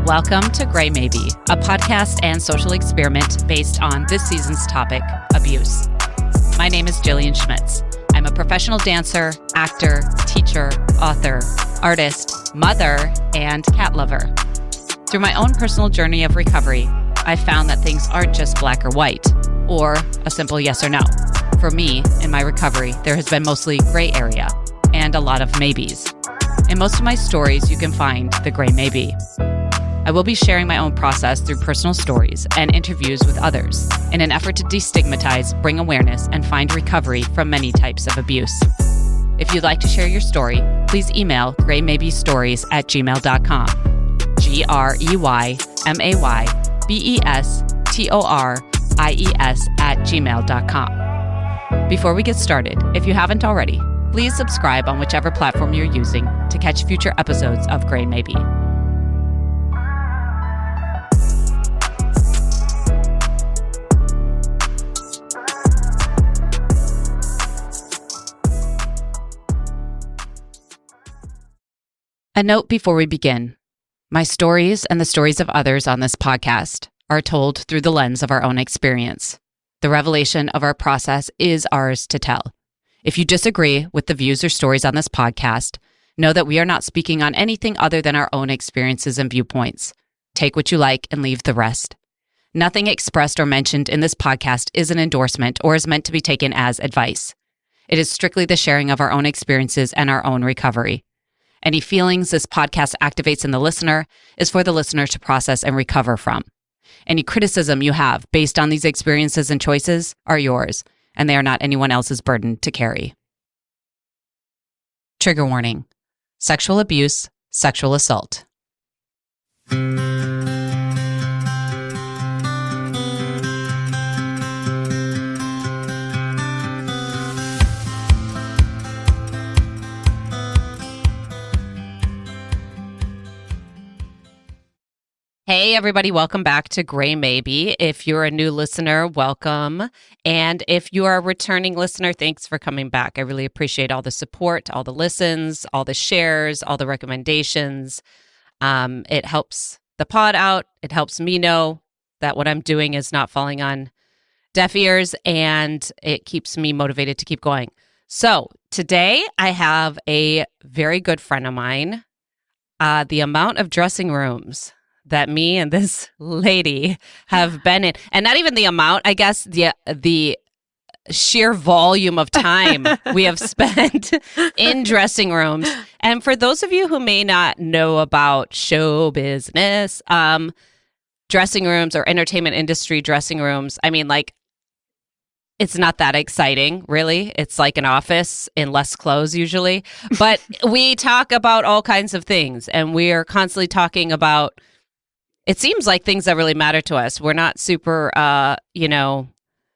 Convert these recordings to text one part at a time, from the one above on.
Welcome to Gray Maybe, a podcast and social experiment based on this season's topic, abuse. My name is Jillian Schmitz. I'm a professional dancer, actor, teacher, author, artist, mother, and cat lover. Through my own personal journey of recovery, I found that things aren't just black or white, or a simple yes or no. For me, in my recovery, there has been mostly gray area and a lot of maybes. In most of my stories, you can find the gray maybe. I will be sharing my own process through personal stories and interviews with others in an effort to destigmatize, bring awareness, and find recovery from many types of abuse. If you'd like to share your story, please email graymaybestories@gmail.com. graymaybestories@gmail.com. Before we get started, if you haven't already, please subscribe on whichever platform you're using to catch future episodes of Gray Maybe. A note before we begin. My stories and the stories of others on this podcast are told through the lens of our own experience. The revelation of our process is ours to tell. If you disagree with the views or stories on this podcast, know that we are not speaking on anything other than our own experiences and viewpoints. Take what you like and leave the rest. Nothing expressed or mentioned in this podcast is an endorsement or is meant to be taken as advice. It is strictly the sharing of our own experiences and our own recovery. Any feelings this podcast activates in the listener is for the listener to process and recover from. Any criticism you have based on these experiences and choices are yours, and they are not anyone else's burden to carry. Trigger warning: sexual abuse, sexual assault. Hey, everybody. Welcome back to Gray Maybe. If you're a new listener, welcome. And if you are a returning listener, thanks for coming back. I really appreciate all the support, all the listens, all the shares, all the recommendations. It helps the pod out. It helps me know that what I'm doing is not falling on deaf ears, and it keeps me motivated to keep going. So today I have a very good friend of mine. The amount of dressing rooms that me and this lady have been in, and not even the amount, I guess, the sheer volume of time we have spent in dressing rooms. And for those of you who may not know about show business, dressing rooms or entertainment industry dressing rooms, I mean, like, it's not that exciting, really. It's like an office in less clothes usually. But we talk about all kinds of things, and we are constantly talking about, it seems like, things that really matter to us. We're not super,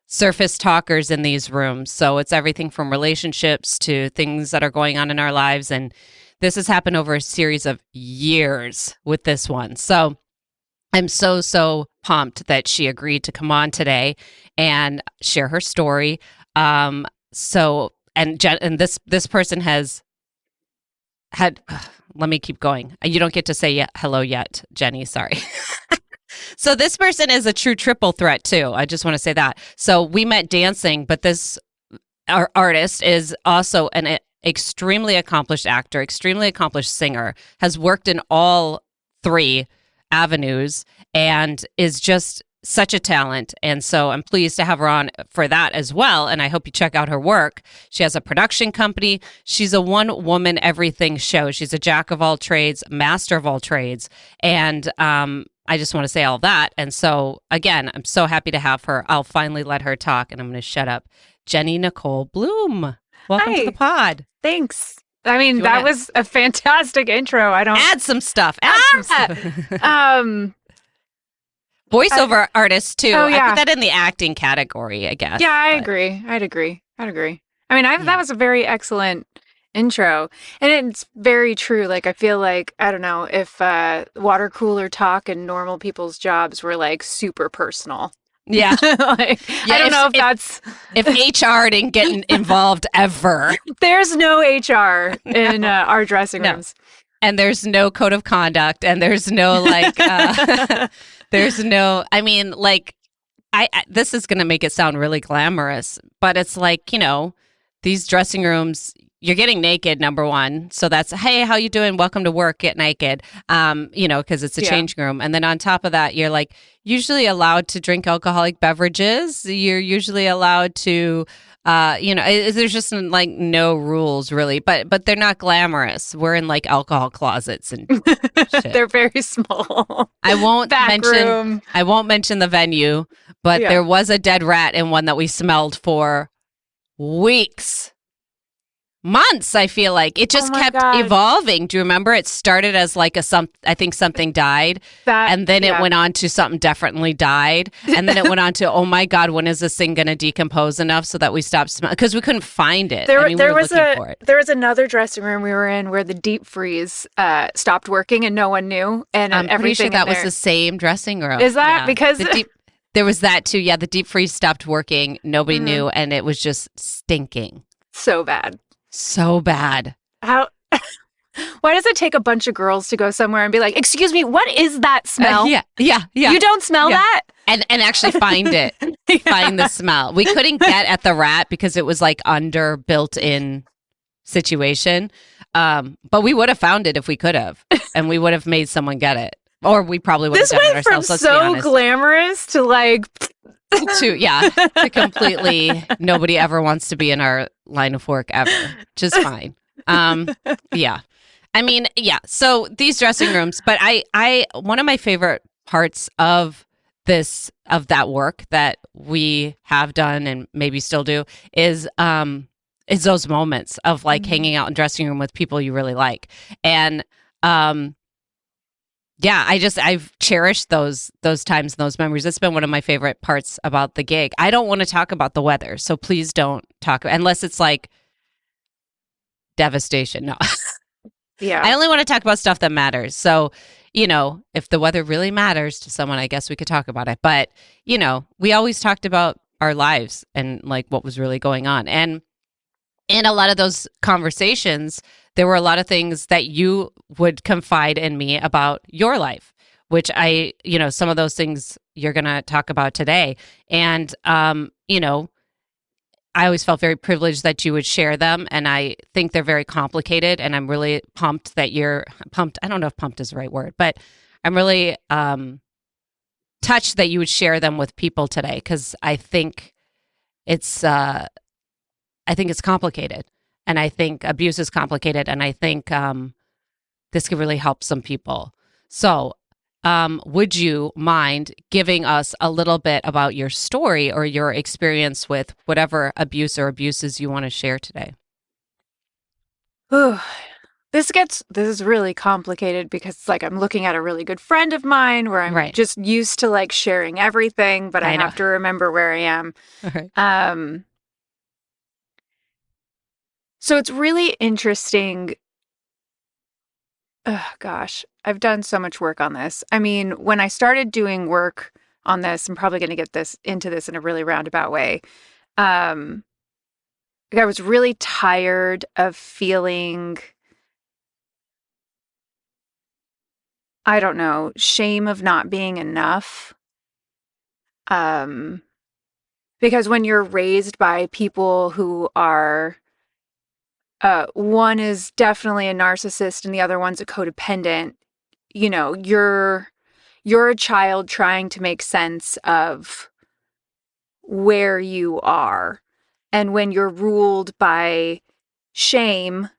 surface talkers in these rooms. So it's everything from relationships to things that are going on in our lives. And this has happened over a series of years with this one. So I'm so pumped that she agreed to come on today and share her story. This person has had... Let me keep going. You don't get to say hello yet, Jenny. Sorry. So this person is a true triple threat too. I just want to say that. So we met dancing, but our artist is also an extremely accomplished actor, extremely accomplished singer, has worked in all three avenues, and is just such a talent. And so I'm pleased to have her on for that as well. And I hope you check out her work. She has a production company. She's a one-woman everything show. She's a jack of all trades, master of all trades. And I just want to say all that. And so, again, I'm so happy to have her. I'll finally let her talk, and I'm going to shut up. Jenni Nicole Bloom, welcome to the pod. Thanks. I mean, that was a fantastic intro. Add some stuff. Voiceover artist too. Oh, yeah. I put that in the acting category, I guess. Yeah, I'd agree. I'd agree. I mean, that was a very excellent intro. And it's very true. Like, I feel like, I don't know, if water cooler talk and normal people's jobs were like super personal. Yeah. I don't know if HR didn't get involved ever. There's no HR in our dressing rooms. and there's no code of conduct, and there's no there's no, I mean, like, this is going to make it sound really glamorous, but it's like, these dressing rooms, you're getting naked, number one. So that's, hey, how you doing? Welcome to work, get naked, because it's a changing room. And then on top of that, you're like usually allowed to drink alcoholic beverages. You're usually allowed to, there's just like no rules really, but they're not glamorous. We're in like alcohol closets and shit. They're very small. I won't room. mention the venue, but there was a dead rat in one that we smelled for weeks. Months, I feel like. It just kept evolving. Do you remember? It started as like I think something died. And then it went on to something definitely died. And then it went on to, oh my God, when is this thing going to decompose enough so that we stop smelling? Because we couldn't find it. There was another dressing room we were in where the deep freeze stopped working and no one knew. And I'm pretty sure that was the same dressing room. Is that because... There was that too. Yeah, the deep freeze stopped working. Nobody knew. And it was just stinking. So bad. So bad. Why does it take a bunch of girls to go somewhere and be like, excuse me, what is that smell? Yeah. You don't smell that? And actually find it. Find the smell. We couldn't get at the rat because it was like under built-in situation. But we would have found it if we could have. And we would have made someone get it. Or we probably would have done it ourselves. This went from so glamorous to like... to completely nobody ever wants to be in our line of work ever, just fine. Yeah, I mean, so these dressing rooms, but I one of my favorite parts of that work that we have done and maybe still do is those moments of like hanging out in dressing room with people you really like. And I've cherished those times and those memories. It's been one of my favorite parts about the gig. I don't want to talk about the weather, so please don't talk unless it's like devastation. No. Yeah. I only want to talk about stuff that matters. So, if the weather really matters to someone, I guess we could talk about it. But, we always talked about our lives and like what was really going on. And in a lot of those conversations, there were a lot of things that you would confide in me about your life, which some of those things you're going to talk about today. And, I always felt very privileged that you would share them. And I think they're very complicated. And I'm really pumped that you're pumped. I don't know if pumped is the right word, but I'm really touched that you would share them with people today because I think it's complicated. And I think abuse is complicated. And I think this could really help some people. So would you mind giving us a little bit about your story or your experience with whatever abuse or abuses you want to share today? Ooh, this is really complicated because it's like I'm looking at a really good friend of mine where I'm just used to like sharing everything, but I have to remember where I am. Right. So it's really interesting. Oh, gosh, I've done so much work on this. I mean, when I started doing work on this, I'm probably going to get into this in a really roundabout way. I was really tired of feeling, I don't know, shame of not being enough. Because when you're raised by people who are one is definitely a narcissist and the other one's a codependent, you're a child trying to make sense of where you are. And when you're ruled by shame,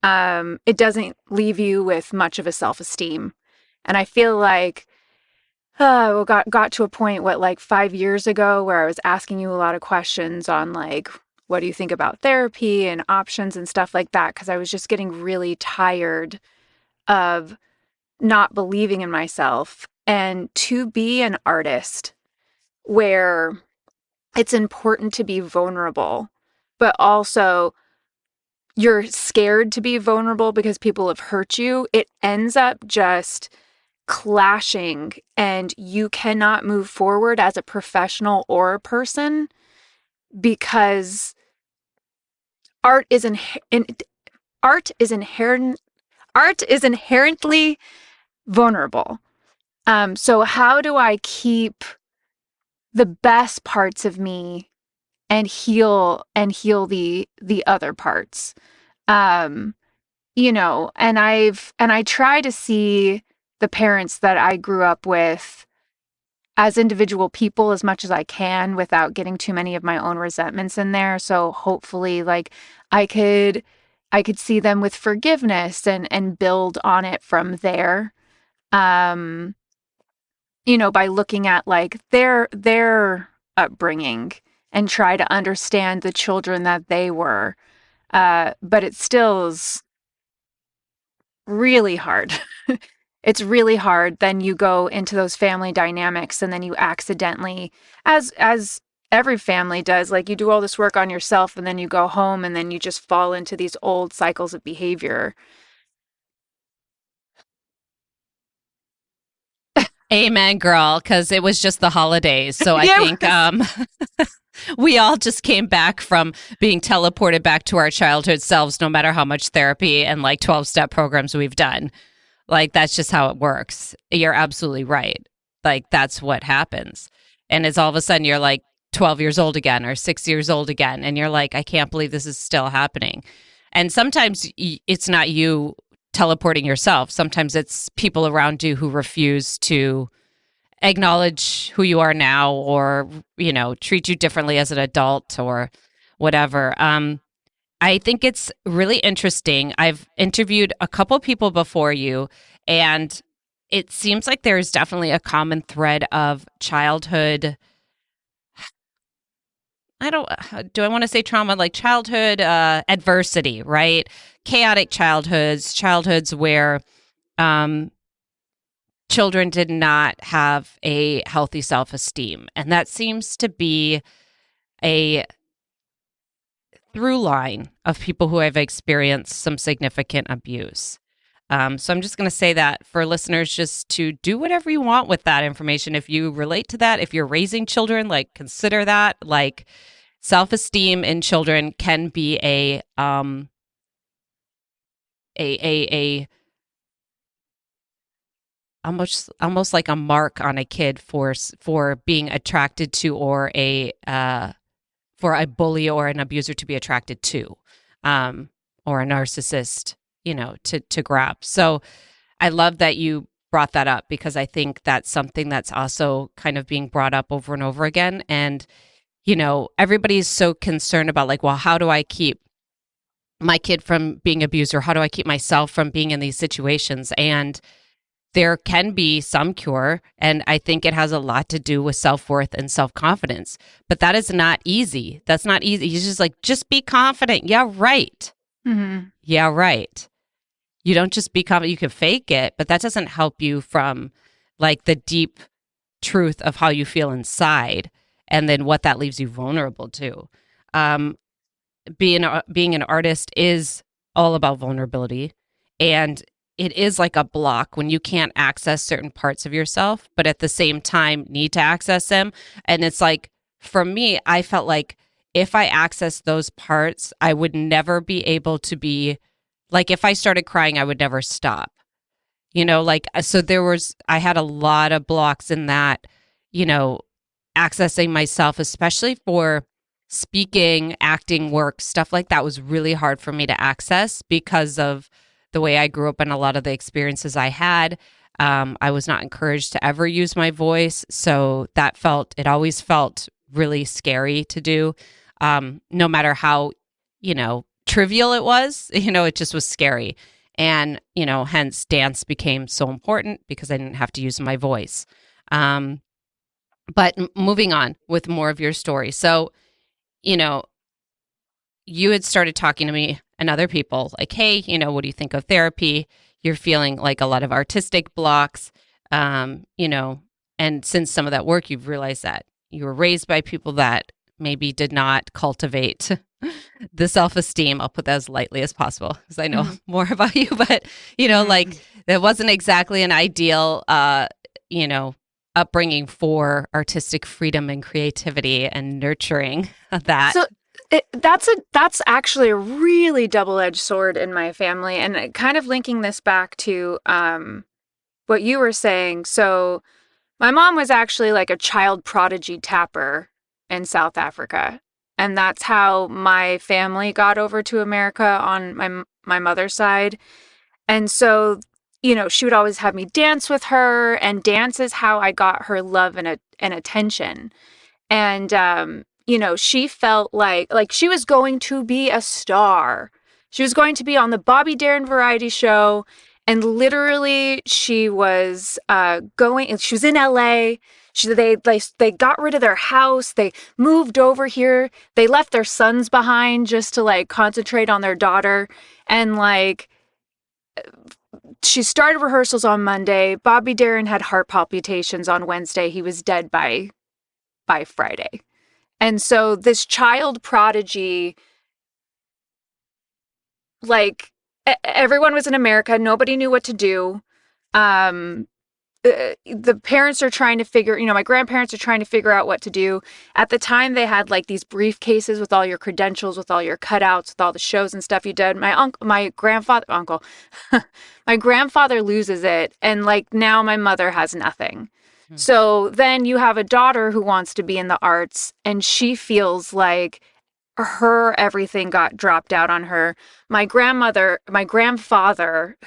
it doesn't leave you with much of a self-esteem. And I feel like got to a point, like 5 years ago, where I was asking you a lot of questions on like, what do you think about therapy and options and stuff like that? Because I was just getting really tired of not believing in myself. And to be an artist where it's important to be vulnerable, but also you're scared to be vulnerable because people have hurt you, it ends up just clashing and you cannot move forward as a professional or a person because art is inherent. art is inherently vulnerable. So how do I keep the best parts of me and heal the other parts? You know, and I try to see the parents that I grew up with as individual people as much as I can without getting too many of my own resentments in there. So hopefully like I could see them with forgiveness and build on it from there. Um, you know, by looking at like their upbringing and try to understand the children that they were. But it still is really hard. It's really hard. Then you go into those family dynamics and then you accidentally, as every family does, like you do all this work on yourself and then you go home and then you just fall into these old cycles of behavior. Amen, girl, because it was just the holidays. So I Yeah, think we all just came back from being teleported back to our childhood selves, no matter how much therapy and like 12-step programs we've done. Like, that's just how it works. You're absolutely right. Like, that's what happens. And it's all of a sudden you're like 12 years old again or 6 years old again. And you're like, I can't believe this is still happening. And sometimes it's not you teleporting yourself. Sometimes it's people around you who refuse to acknowledge who you are now, or, you know, treat you differently as an adult or whatever. I think it's really interesting. I've interviewed a couple people before you, and it seems like there's definitely a common thread of childhood. Do I want to say trauma? Like childhood adversity, right? Chaotic childhoods where children did not have a healthy self-esteem. And that seems to be a through line of people who have experienced some significant abuse. So I'm just going to say that for listeners, just to do whatever you want with that information. If you relate to that, if you're raising children, like consider that. Like self-esteem in children can be a almost like a mark on a kid for being attracted to, or for a bully or an abuser to be attracted to, or a narcissist, you know, to grab. So I love that you brought that up, because I think that's something that's also kind of being brought up over and over again. And, you know, everybody's so concerned about like, well, how do I keep my kid from being abused, or how do I keep myself from being in these situations? And there can be some cure, and I think it has a lot to do with self-worth and self-confidence. But that is not easy. That's not easy. He's just like, just be confident. Yeah, right. Mm-hmm. Yeah, right. You don't just be confident. You can fake it, but that doesn't help you from like the deep truth of how you feel inside, and then what that leaves you vulnerable to. Being an artist is all about vulnerability, and it is like a block when you can't access certain parts of yourself, but at the same time need to access them. And it's like, for me, I felt like if I accessed those parts, I would never be able to be like, if I started crying, I would never stop. You know, like, so I had a lot of blocks in that, you know, accessing myself, especially for speaking, acting work, stuff like that was really hard for me to access because of the way I grew up and a lot of the experiences I had. I was not encouraged to ever use my voice. So it always felt really scary to do. No matter how, you know, trivial it was, you know, it just was scary. And, you know, hence dance became so important because I didn't have to use my voice. But moving on with more of your story. So, you know, you had started talking to me and other people like, hey, you know, what do you think of therapy? You're feeling like a lot of artistic blocks, you know, and since some of that work, you've realized that you were raised by people that maybe did not cultivate the self-esteem. I'll put that as lightly as possible because I know more about you, but, you know, like that wasn't exactly an ideal, you know, upbringing for artistic freedom and creativity and nurturing that. That's actually a really double-edged sword in my family, and kind of linking this back to what you were saying. So my mom was actually like a child prodigy tapper in South Africa, and that's how my family got over to America on my mother's side. And so, she would always have me dance with her, and dance is how I got her love and attention. And she felt like she was going to be a star. She was going to be on the Bobby Darin variety show, and literally she was she was in LA. They got rid of their house. They moved over here. They left their sons behind just to like concentrate on their daughter. And like she started rehearsals on Monday. Bobby Darin had heart palpitations on Wednesday. He was dead by Friday. And so this child prodigy, like everyone was in America, nobody knew what to do. The parents are trying to my grandparents are trying to figure out what to do. At the time, they had like these briefcases with all your credentials, with all your cutouts, with all the shows and stuff you did. My grandfather loses it, and like now my mother has nothing. So then you have a daughter who wants to be in the arts, and she feels like everything got dropped out on her. My grandfather,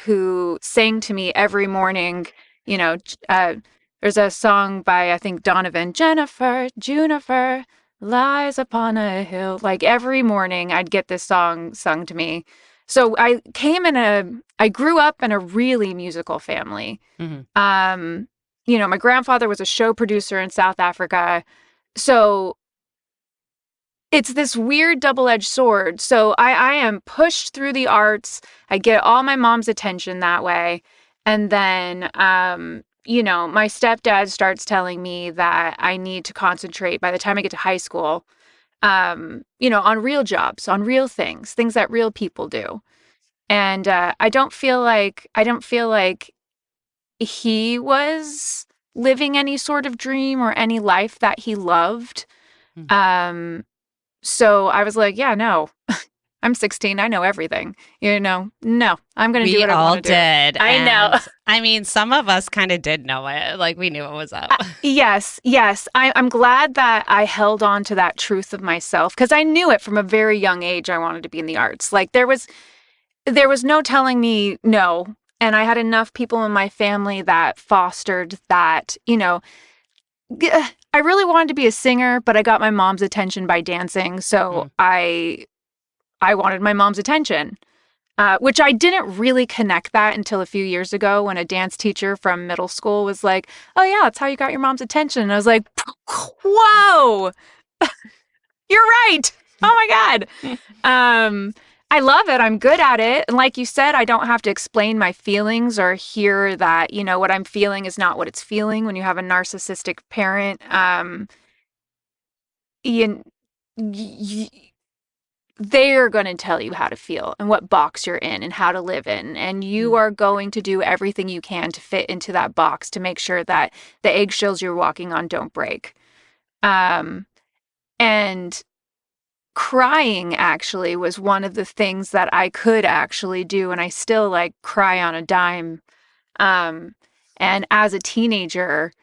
who sang to me every morning, there's a song by, I think, Donovan, Juniper lies upon a hill. Like every morning I'd get this song sung to me. So I grew up in a really musical family. Mm-hmm. My grandfather was a show producer in South Africa. So it's this weird double-edged sword. So I am pushed through the arts. I get all my mom's attention that way. And then, my stepdad starts telling me that I need to concentrate by the time I get to high school, on real jobs, on real things that real people do. And I don't feel like he was living any sort of dream or any life that he loved. So I was like, yeah, no, I'm 16. I know everything. No, I'm going to do what I want to do. We all did. I know. I mean, some of us kind of did know it. Like we knew it was up. Yes. I'm glad that I held on to that truth of myself, because I knew it from a very young age. I wanted to be in the arts. Like there was no telling me no. And I had enough people in my family that fostered that, I really wanted to be a singer, but I got my mom's attention by dancing. So I wanted my mom's attention, which I didn't really connect that until a few years ago when a dance teacher from middle school was like, oh yeah, that's how you got your mom's attention. And I was like, whoa, you're right. Oh my God. I love it. I'm good at it. And like you said, I don't have to explain my feelings or hear that, what I'm feeling is not what it's feeling when you have a narcissistic parent. They're going to tell you how to feel and what box you're in and how to live in. And you are going to do everything you can to fit into that box to make sure that the eggshells you're walking on don't break. And crying actually was one of the things that I could actually do. And I still like cry on a dime. And as a teenager,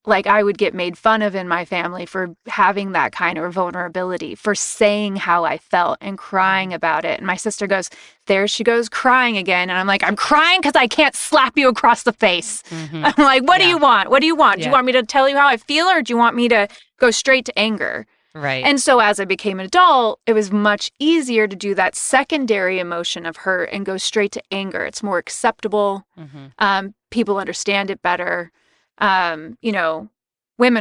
like I would get made fun of in my family for having that kind of vulnerability, for saying how I felt and crying about it. And my sister goes, there she goes crying again. And I'm like, I'm crying because I can't slap you across the face. Mm-hmm. I'm like, what do you want? What do you want? Yeah. Do you want me to tell you how I feel, or do you want me to go straight to anger? Right. And so as I became an adult, it was much easier to do that secondary emotion of hurt and go straight to anger. It's more acceptable. Mm-hmm. People understand it better. Women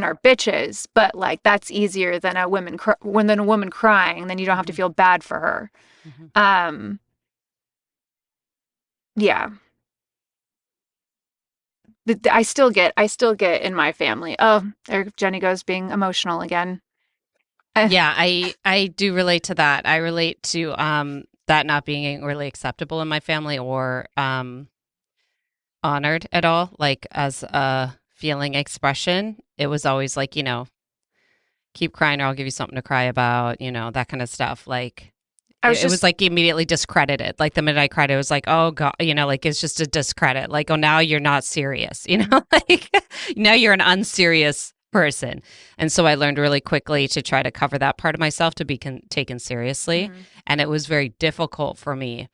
are bitches, but like that's easier than a woman crying. Then you don't have to feel bad for her. Mm-hmm. Yeah. I still get in my family. Oh, there Jenny goes being emotional again. Yeah, I do relate to that. I relate to that not being really acceptable in my family or honored at all, like as a feeling expression. It was always like, keep crying or I'll give you something to cry about, you know, that kind of stuff. Like, I was it was just like immediately discredited. Like the minute I cried, it was like, oh God, you know, like it's just a discredit. Like, oh, now you're not serious, you know, like now you're an unserious person. And so I learned really quickly to try to cover that part of myself to be taken seriously. And it was very difficult for me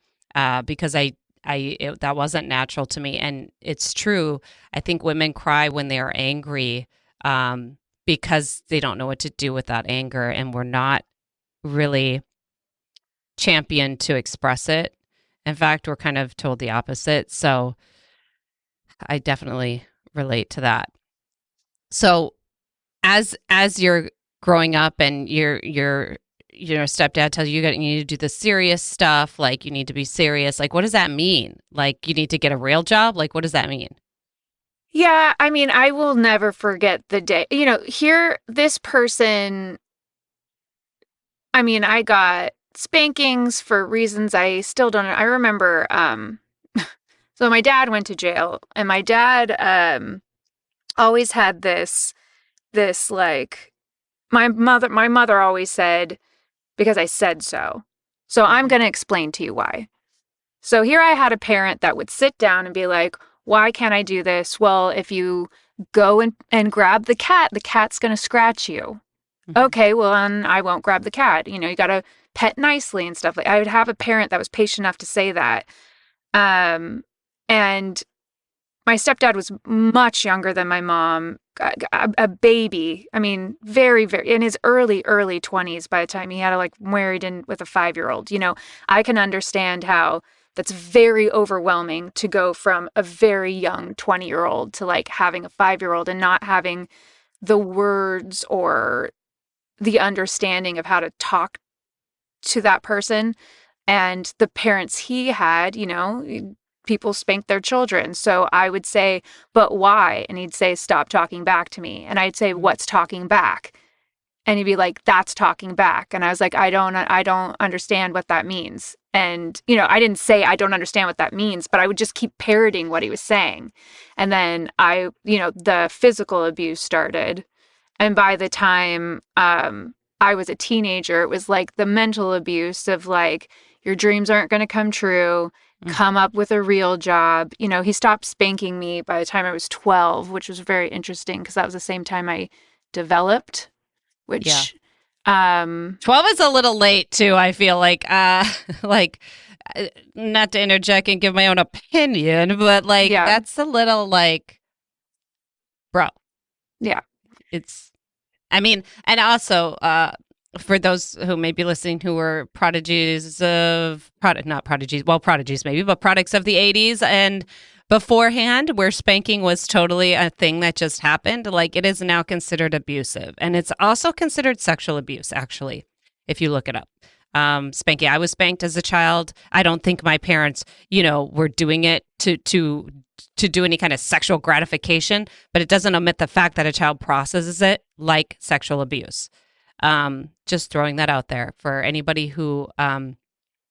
because that wasn't natural to me. And it's true. I think women cry when they are angry because they don't know what to do with that anger. And we're not really championed to express it. In fact, we're kind of told the opposite. So I definitely relate to that. So as you're growing up and your stepdad tells you you need to do the serious stuff, like you need to be serious, like what does that mean? Like you need to get a real job? Like what does that mean? Yeah, I mean, I will never forget the day. You know, here, this person, I mean, I got spankings for reasons I still don't know. I remember, so my dad went to jail, and my dad always had this like, my mother always said, because I said so. So I'm going to explain to you why. So here I had a parent that would sit down and be like, why can't I do this? Well, if you go and grab the cat's going to scratch you. Okay, well, then I won't grab the cat. You know, you got to pet nicely and stuff. Like I would have a parent that was patient enough to say that. And my stepdad was much younger than my mom, a baby. I mean, very, very in his early 20s by the time he had like married in with a 5-year-old. You know, I can understand how that's very overwhelming to go from a very young 20-year-old to like having a 5-year-old and not having the words or the understanding of how to talk to that person. And the parents he had, you know, people spank their children. So I would say, but why? And he'd say, stop talking back to me. And I'd say, what's talking back? And he'd be like, that's talking back. And I was like, I don't understand what that means. And, you know, I didn't say I don't understand what that means, but I would just keep parroting what he was saying. And then the physical abuse started. And by the time I was a teenager, it was like the mental abuse of like, your dreams aren't going to come true. Come up with a real job. You know, he stopped spanking me by the time I was 12, which was very interesting because that was the same time I developed, which 12 is a little late too, I feel like. Not to interject and give my own opinion, but like that's a little like, bro. Yeah. I mean, and also for those who may be listening who were prodigies maybe, but products of the 80s and beforehand, where spanking was totally a thing that just happened, like it is now considered abusive. And it's also considered sexual abuse, actually, if you look it up. Spanking. I was spanked as a child. I don't think my parents, you know, were doing it to do any kind of sexual gratification, but it doesn't omit the fact that a child processes it like sexual abuse. Just throwing that out there for anybody who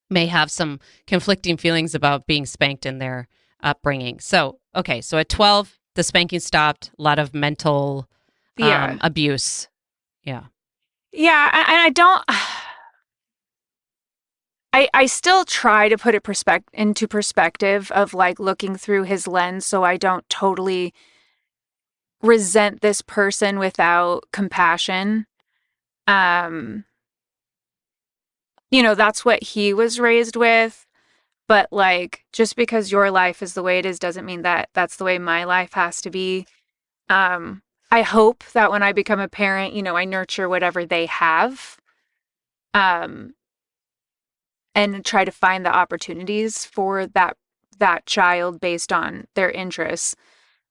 may have some conflicting feelings about being spanked in their upbringing. So at 12, the spanking stopped. A lot of mental abuse. Yeah. Yeah, and I don't... I still try to put it into perspective of like looking through his lens so I don't totally resent this person without compassion. You know, that's what he was raised with. But like, just because your life is the way it is doesn't mean that that's the way my life has to be. I hope that when I become a parent, you know, I nurture whatever they have. And try to find the opportunities for that child based on their interests.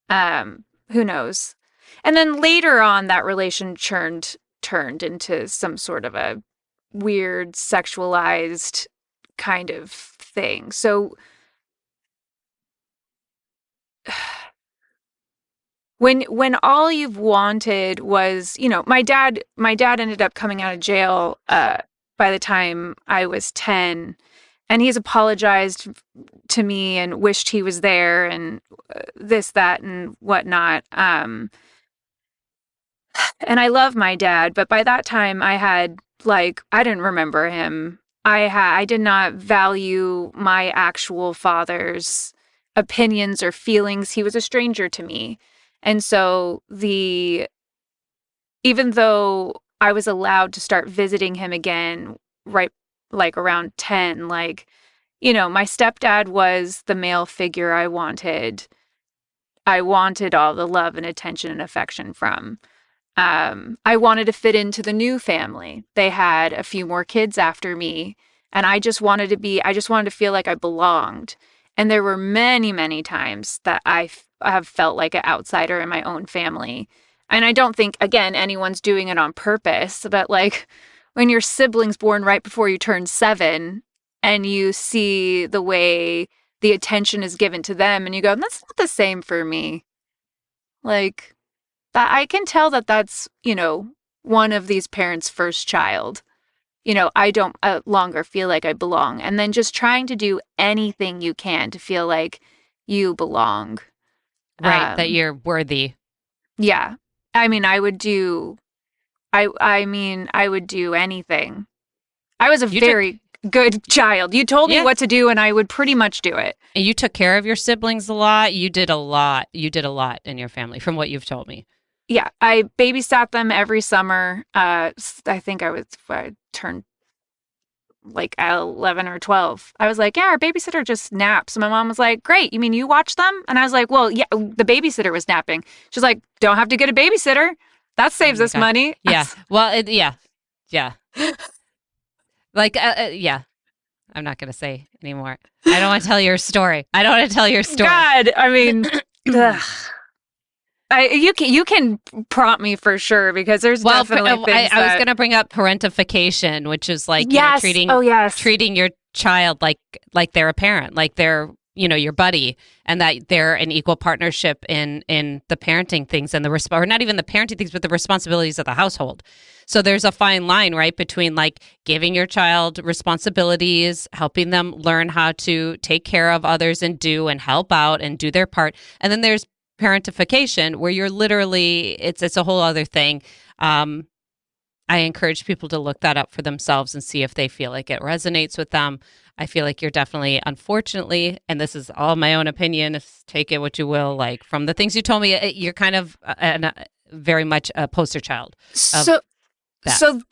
Who knows? And then later on, that relation turned into some sort of a weird sexualized kind of thing. So when all you've wanted was, you know, my dad ended up coming out of jail by the time I was 10, and he's apologized to me and wished he was there and this, that, and whatnot. And I love my dad, but by that time I didn't remember him. I did not value my actual father's opinions or feelings. He was a stranger to me. And so even though I was allowed to start visiting him again right like around 10, like, my stepdad was the male figure I wanted. I wanted all the love and attention and affection from. I wanted to fit into the new family. They had a few more kids after me, and I just wanted to feel like I belonged. And there were many, many times that have felt like an outsider in my own family. And I don't think, again, anyone's doing it on purpose, but like when your siblings born right before you turn 7 and you see the way the attention is given to them and you go, that's not the same for me. Like, that I can tell that that's, one of these parents' first child. I don't longer feel like I belong. And then just trying to do anything you can to feel like you belong. Right, that you're worthy. Yeah. I mean, I would do anything. I was a very good child. You told me what to do and I would pretty much do it. And you took care of your siblings a lot. You did a lot. You did a lot in your family from what you've told me. Yeah, I babysat them every summer. I think I turned like 11 or 12. I was like, yeah, our babysitter just naps. And my mom was like, great. You mean you watch them? And I was like, well, yeah, the babysitter was napping. She's like, don't have to get a babysitter. That saves us money. Yeah. Well, yeah. Like, yeah. I'm not going to say anymore. I don't want to tell your story. God, I mean, you can prompt me for sure because there's definitely things I was going to bring up parentification, which is like treating your child like they're a parent, like they're your buddy, and that they're an equal partnership in the parenting things and or not even the parenting things, but the responsibilities of the household. So there's a fine line, right, between like giving your child responsibilities, helping them learn how to take care of others and help out and do their part, and then there's parentification, where you're literally, it's a whole other thing. I encourage people to look that up for themselves and see if they feel like it resonates with them. I feel like you're definitely, unfortunately, and this is all my own opinion, take it what you will, like from the things you told me, you're kind of very much a poster child. So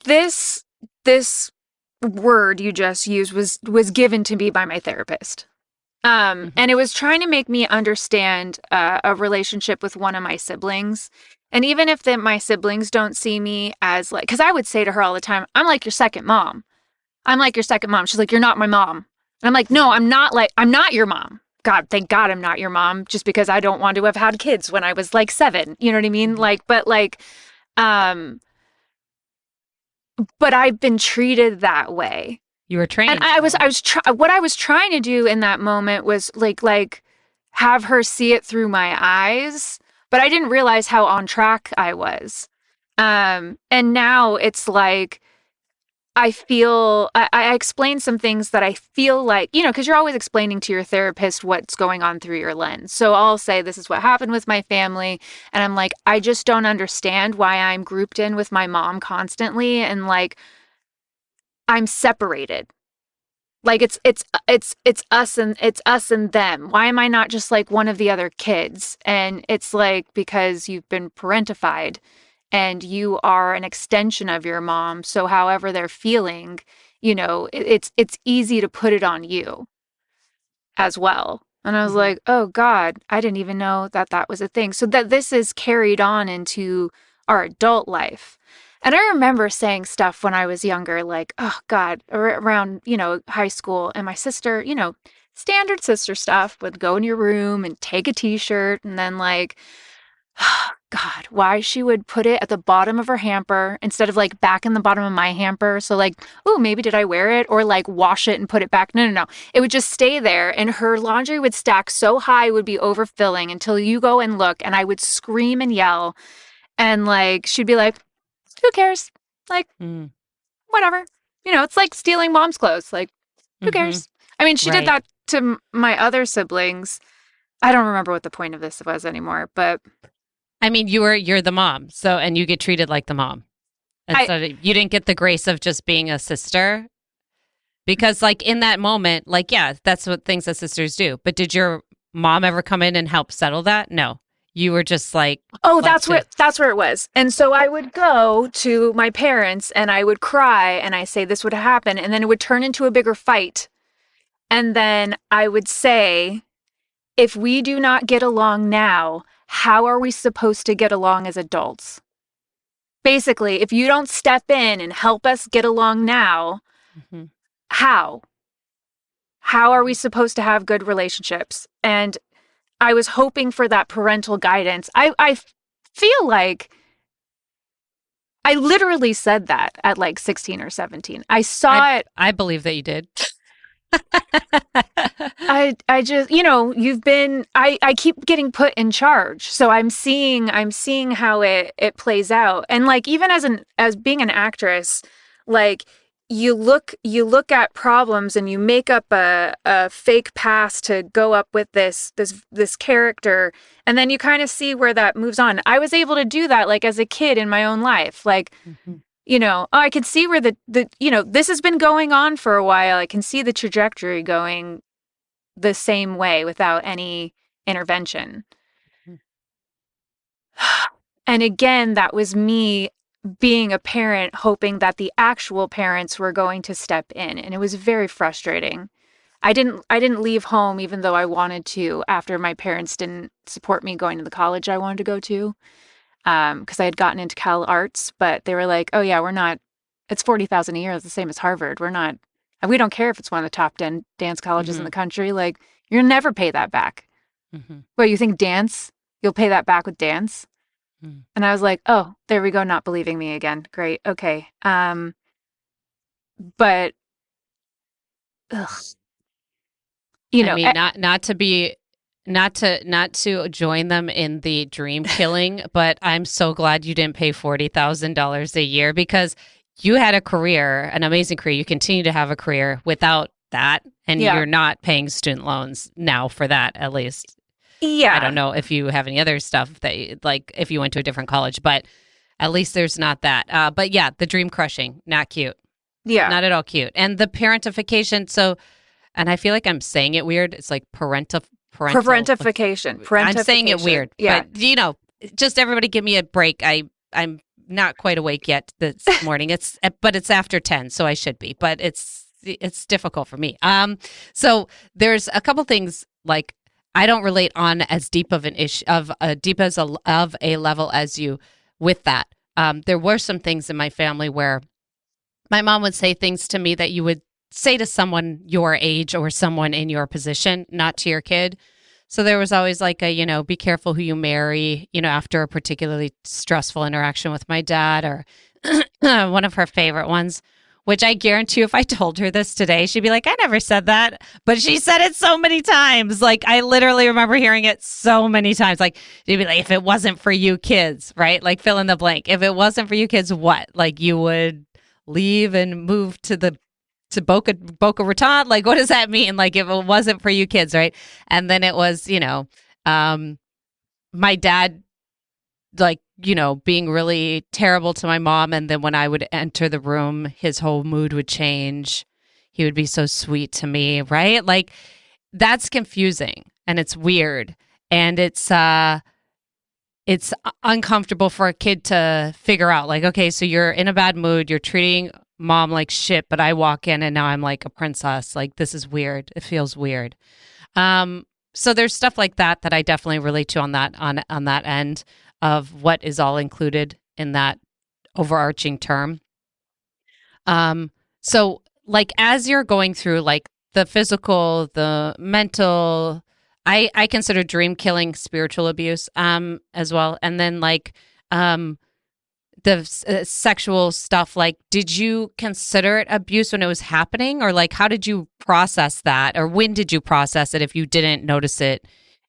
this word you just used was given to me by my therapist. And it was trying to make me understand a relationship with one of my siblings. And even if my siblings don't see me as like, because I would say to her all the time, I'm like your second mom. She's like, you're not my mom. And I'm like, no, I'm not your mom. God, thank God I'm not your mom, just because I don't want to have had kids when I was like 7. You know what I mean? But I've been treated that way. You were trained. And what I was trying to do in that moment was like have her see it through my eyes, but I didn't realize how on track I was. And now it's like, I explain some things that I feel like, because you're always explaining to your therapist what's going on through your lens. So I'll say, this is what happened with my family. And I'm like, I just don't understand why I'm grouped in with my mom constantly. And like, I'm separated. Like it's us and them. Why am I not just like one of the other kids? And it's like, because you've been parentified and you are an extension of your mom. So however they're feeling, it's easy to put it on you as well. And I was like, oh God, I didn't even know that was a thing. So that this is carried on into our adult life. And I remember saying stuff when I was younger, like, oh God, around, high school. And my sister, standard sister stuff, would go in your room and take a t-shirt and then like, oh God, why she would put it at the bottom of her hamper instead of like back in the bottom of my hamper. So like, oh, maybe did I wear it, or like wash it and put it back? No. It would just stay there. And her laundry would stack so high, it would be overfilling until you go and look. And I would scream and yell. And like, she'd be like, who cares? Like, whatever. It's like stealing mom's clothes. Like, who cares? I mean, she did that to my other siblings. I don't remember what the point of this was anymore, but I mean, you're the mom, so and you get treated like the mom. And I so you didn't get the grace of just being a sister because like in that moment, like yeah, that's what things that sisters do. But did your mom ever come in and help settle that? No. You were just like Oh, left to that's where it was. And so I would go to my parents and I would cry and I say this would happen and then it would turn into a bigger fight. And then I would say, if we do not get along now, how are we supposed to get along as adults? Basically, if you don't step in and help us get along now, Mhm. how? How are we supposed to have good relationships? And I was hoping for that parental guidance. I feel like I literally said that at like 16 or 17. I saw it. I believe that you did. I just, you know, I keep getting put in charge. So I'm seeing how it plays out. And like even as being an actress, like you look at problems and you make up a fake past to go up with this character, and then you kind of see where that moves on. I was able to do that like as a kid in my own life. Like, Mhm. you know, oh, I could see where you know, this has been going on for a while. I can see the trajectory going the same way without any intervention. And again, that was me being a parent, hoping that the actual parents were going to step in. And it was very frustrating. I didn't leave home even though I wanted to after my parents didn't support me going to the college I wanted to go to. Because I had gotten into Cal Arts, but they were like, "Oh yeah, we're not. It's 40,000 a year. It's the same as Harvard. We're not. We don't care if it's one of the top 10 dance colleges in Mhm. the country. Like, you'll never pay that back. Mhm. What, you think dance? You'll pay that back with dance?" Mhm. And I was like, "Oh, there we go, not believing me again. Great, okay." But ugh, you I know, mean, not to be not to join them in the dream killing, but I'm so glad you didn't pay $40,000 a year because you had a career, an amazing career. You continue to have a career without that, and yeah, you're not paying student loans now for that, at least. I don't yeah, know if you have any other stuff that like if you went to a different college, but at least there's not that. But yeah, the dream crushing, not cute, yeah. not at all cute, and the parentification. So, and I feel like I'm saying it weird. It's like parental. Parentification, I'm saying it parentification. weird, Yeah, but you know, just everybody give me a break. I'm not quite awake yet this morning. But it's after 10, so I should be. But it's difficult for me. So there's a couple things like I don't relate on as deep of an issue of a deep as a of a level as you with that. There were some things in my family where my mom would say things to me that you would say to someone your age or someone in your position, not to your kid. So there was always like a, you know, be careful who you marry, you know, after a particularly stressful interaction with my dad, or one of her favorite ones, which I guarantee you if I told her this today, she'd be like, I never said that. But she said it so many times. Like I literally remember hearing it so many times. Like she'd be like, if it wasn't for you kids, right? Like fill in the blank. If it wasn't for you kids, what? Like you would leave and move to Boca Raton? Like, what does that mean? Like, if it wasn't for you kids, right? And then it was, you know, my dad, like, you know, being really terrible to my mom. And then when I would enter the room, his whole mood would change. He would be so sweet to me, right? Like, that's confusing and it's weird. And it's uncomfortable for a kid to figure out like, okay, so you're in a bad mood, you're treating mom like shit, but I walk in and now I'm like a princess. Like this is weird. It feels weird. So there's stuff like that that I definitely relate to on that end of what is all included in that overarching term. So like as you're going through like the physical, the mental, I consider dream killing spiritual abuse as well. And then like the sexual stuff, like did you consider it abuse when it was happening, or like how did you process that, or when did you process it if you didn't notice it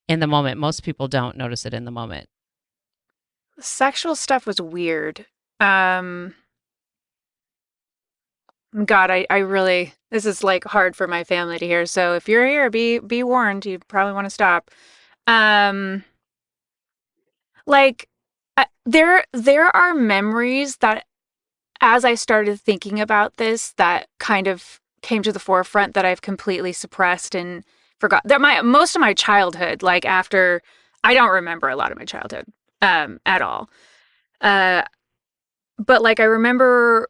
in the moment? Most people don't notice it in the moment. sexual stuff was weird. Um, God, I really, this is like hard for my family to hear. So if you're here, be warned. You probably want to stop. Um, like There are memories that, as I started thinking about this, that kind of came to the forefront that I've completely suppressed and forgot. That most of my childhood, like after, I don't remember a lot of my childhood at all. But like I remember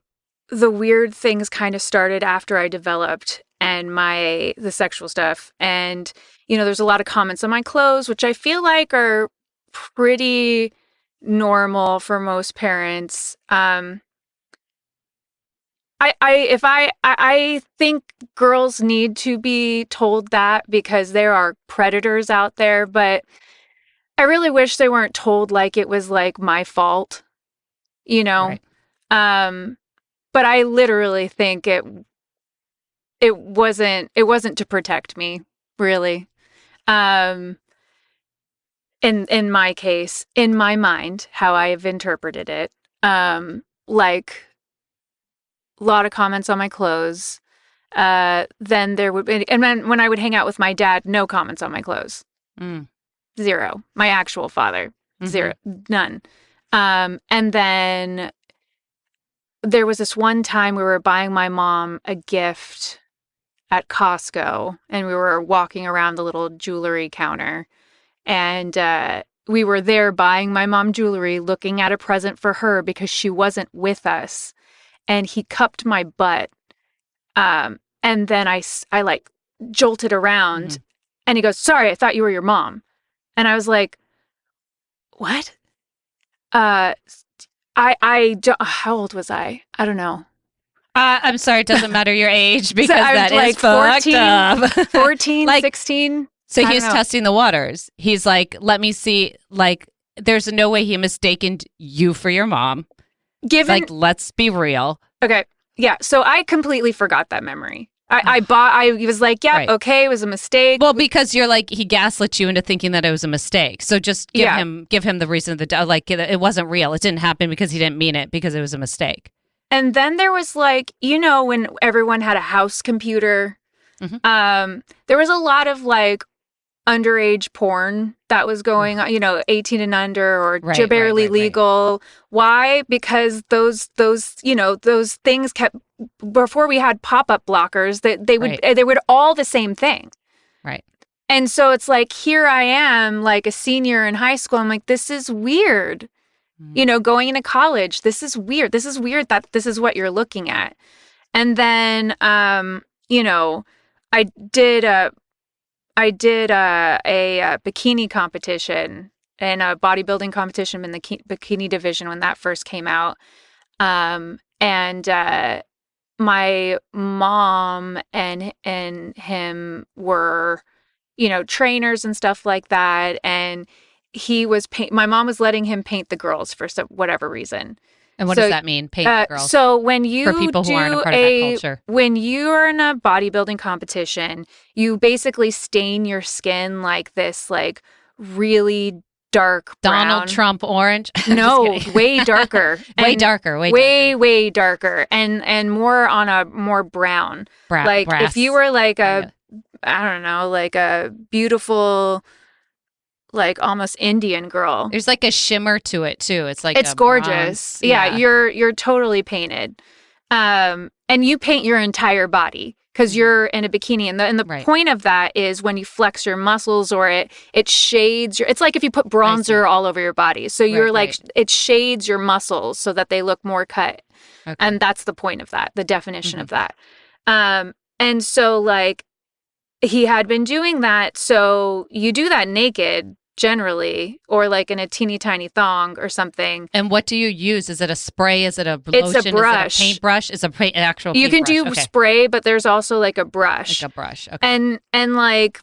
the weird things kind of started after I developed and the sexual stuff. And, there's a lot of comments on my clothes, which I feel like are pretty normal for most parents. I think girls need to be told that because there are predators out there, but I really wish they weren't told like it was like my fault, Right. But I literally think it wasn't to protect me, really. In my case, in my mind, how I've interpreted it, like a lot of comments on my clothes. Then there would be, and then when I would hang out with my dad, no comments on my clothes. Zero. My actual father, zero, none. And then there was this one time we were buying my mom a gift at Costco, and we were walking around the little jewelry counter, and we were there buying my mom jewelry, looking at a present for her because she wasn't with us. And he cupped my butt. And then I like jolted around, and he goes, "Sorry, I thought you were your mom." And I was like, "What?" How old was I? I don't know. I'm sorry, it doesn't matter your age because So that is fucked 14, up. 14, Like, 16. So he's testing the waters. He's like, let me see. Like, there's no way he mistaken you for your mom. Like, let's be real. Okay. Yeah. So I completely forgot that memory. I was like, yeah, right. Okay, it was a mistake. Well, because you're like, he gaslit you into thinking that it was a mistake. So just give him the reason of the doubt. Like, it wasn't real. It didn't happen because he didn't mean it, because it was a mistake. And then there was like, when everyone had a house computer, there was a lot of like underage porn that was going on, 18 and under or barely legal. Why? Because those things kept, before we had pop-up blockers, that they would all the same thing. Right. And so it's like, here I am, like a senior in high school. I'm like, this is weird. Going into college, this is weird. This is weird that this is what you're looking at. And then, I did a bikini competition and a bodybuilding competition in the bikini division when that first came out. And my mom and him were, trainers and stuff like that. And he was my mom was letting him paint the girls for whatever reason. And what does that mean? Paint the girls? So when you for people who aren't a part of that culture, when you are in a bodybuilding competition, you basically stain your skin like this, like really dark brown. Donald Trump orange. No, way darker. way darker, and more on a more brown. Like brass. If you were like I don't know, like a beautiful, like almost Indian girl. There's like a shimmer to it too. It's like it's gorgeous. Yeah, you're totally painted. And you paint your entire body because you're in a bikini. And the point of that is when you flex your muscles, or it shades it's like if you put bronzer all over your body. So you're it shades your muscles so that they look more cut. Okay. And that's the point of that, the definition of that. And so like he had been doing that. So you do that naked generally, or like in a teeny tiny thong or something. And what do you use? Is it a spray? Is it a lotion? It's a brush. Is it a paintbrush? It's an actual You can do spray, but there's also like a brush. Like a brush. Okay. And like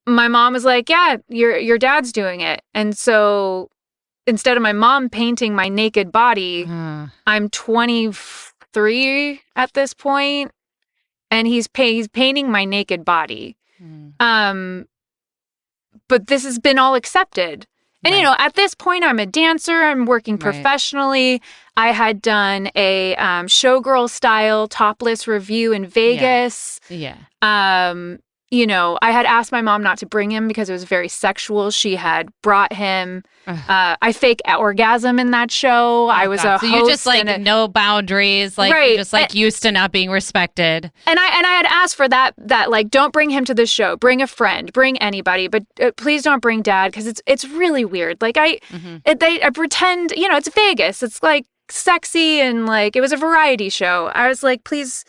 my mom was like, yeah, your dad's doing it. And so instead of my mom painting my naked body, I'm 23 at this point, and he's painting my naked body. But this has been all accepted. And, at this point, I'm a dancer. I'm working professionally. I had done a showgirl style topless review in Vegas. Yeah. I had asked my mom not to bring him because it was very sexual. She had brought him. I fake orgasm in that show. I was a So host. you just like no boundaries, like Right. you're just like used to not being respected. And I had asked for that like, don't bring him to the show. Bring a friend. Bring anybody, but please don't bring Dad, because it's really weird. Like I pretend, it's Vegas. It's like sexy, and like it was a variety show. I was like, please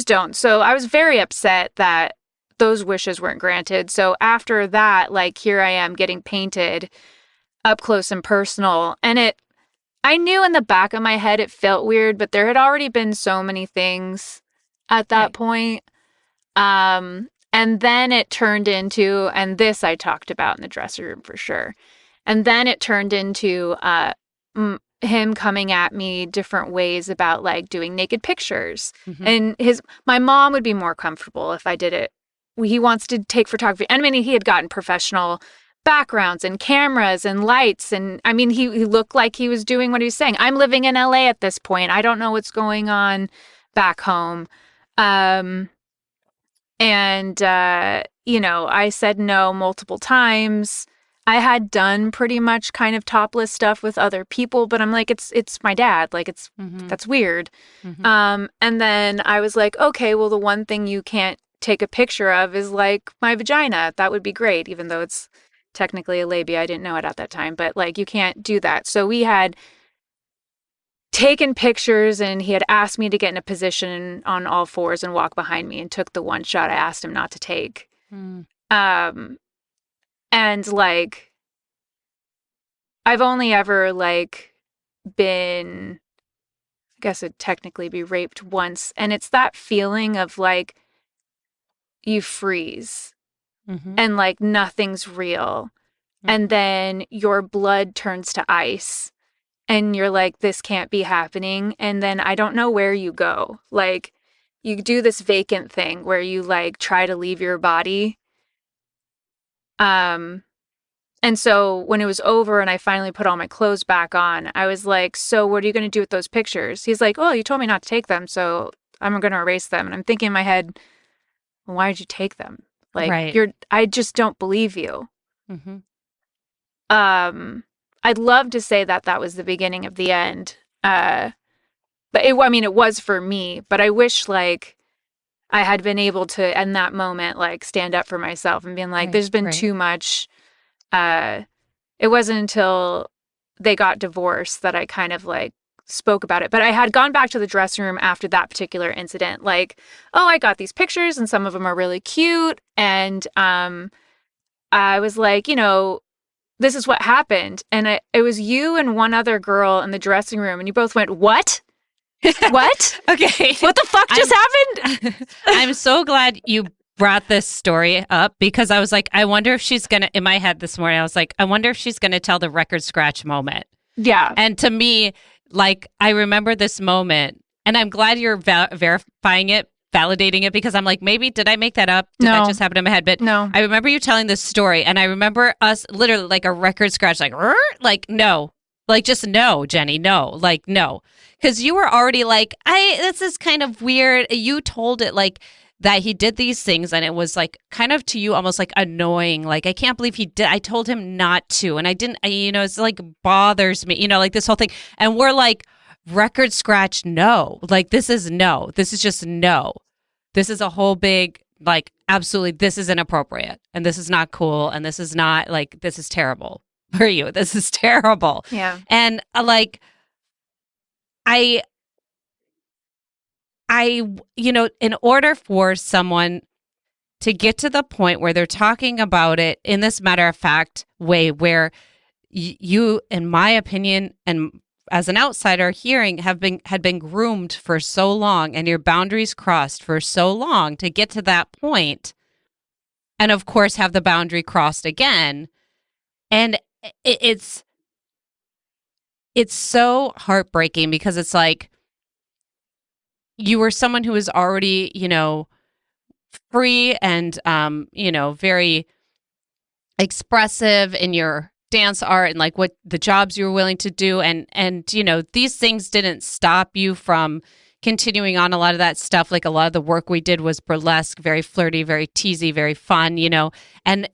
don't. So I was very upset that those wishes weren't granted. So after that, like, here I am getting painted up close and personal. And I knew in the back of my head it felt weird, but there had already been so many things at that point. And then it turned into, and this I talked about in the dressing room for sure. And then it turned into him coming at me different ways about like doing naked pictures. And my mom would be more comfortable if I did it. He wants to take photography. And I mean, he had gotten professional backgrounds and cameras and lights. And I mean, he looked like he was doing what he was saying. I'm living in LA at this point. I don't know what's going on back home. I said no multiple times. I had done pretty much kind of topless stuff with other people, but I'm like, it's my dad. Like, that's weird. And then I was like, okay, well, the one thing you can't take a picture of is like my vagina. That would be great, even though it's technically a labia. I didn't know it at that time, but like, you can't do that. So we had taken pictures, and he had asked me to get in a position on all fours and walk behind me, and took the one shot I asked him not to take. And like, I've only ever like been, I guess it'd technically be raped once. And it's that feeling of like, you freeze and like nothing's real. And then your blood turns to ice, and you're like, this can't be happening. And then I don't know where you go. Like, you do this vacant thing where you like try to leave your body. And so when it was over and I finally put all my clothes back on, I was like, so what are you going to do with those pictures? He's like, oh, you told me not to take them, so I'm going to erase them. And I'm thinking in my head, well, why did you take them? Like, I just don't believe you. I'd love to say that was the beginning of the end. But it was for me, but I wish like I had been able to, in that moment, like stand up for myself and being like, there's been too much. It wasn't until they got divorced that I kind of like spoke about it. But I had gone back to the dressing room after that particular incident. Like, oh, I got these pictures and some of them are really cute. And I was like, this is what happened. And it was you and one other girl in the dressing room. And you both went, what? What? Okay. What the fuck just happened? I'm so glad you brought this story up, because I was like, I wonder if she's going to, in my head this morning, I was like, I wonder if she's going to tell the record scratch moment. Yeah. And to me, like, I remember this moment, and I'm glad you're verifying it, validating it, because I'm like, maybe did I make that up? Did that just happen in my head? But no. I remember you telling this story, and I remember us literally like a record scratch, like no, like just no, Jenni, no, like no, because you were already like, this is kind of weird. You told it like that he did these things, and it was like kind of to you almost like annoying. Like, I can't believe he did. I told him not to, and I didn't. It's like bothers me, like this whole thing. And we're like, record scratch, no. Like, this is no. This is just no. This is a whole big like, absolutely, this is inappropriate, and this is not cool, and this is not like, this is terrible for you. This is terrible. Yeah. And like, in order for someone to get to the point where they're talking about it in this matter of fact way, where you, in my opinion, and as an outsider hearing, had been groomed for so long, and your boundaries crossed for so long to get to that point, and of course have the boundary crossed again, and it's so heartbreaking, because it's like, you were someone who was already, free and, very expressive in your dance art and like what the jobs you were willing to do. And, these things didn't stop you from, continuing on a lot of that stuff, like a lot of the work we did was burlesque, very flirty, very teasy, very fun, and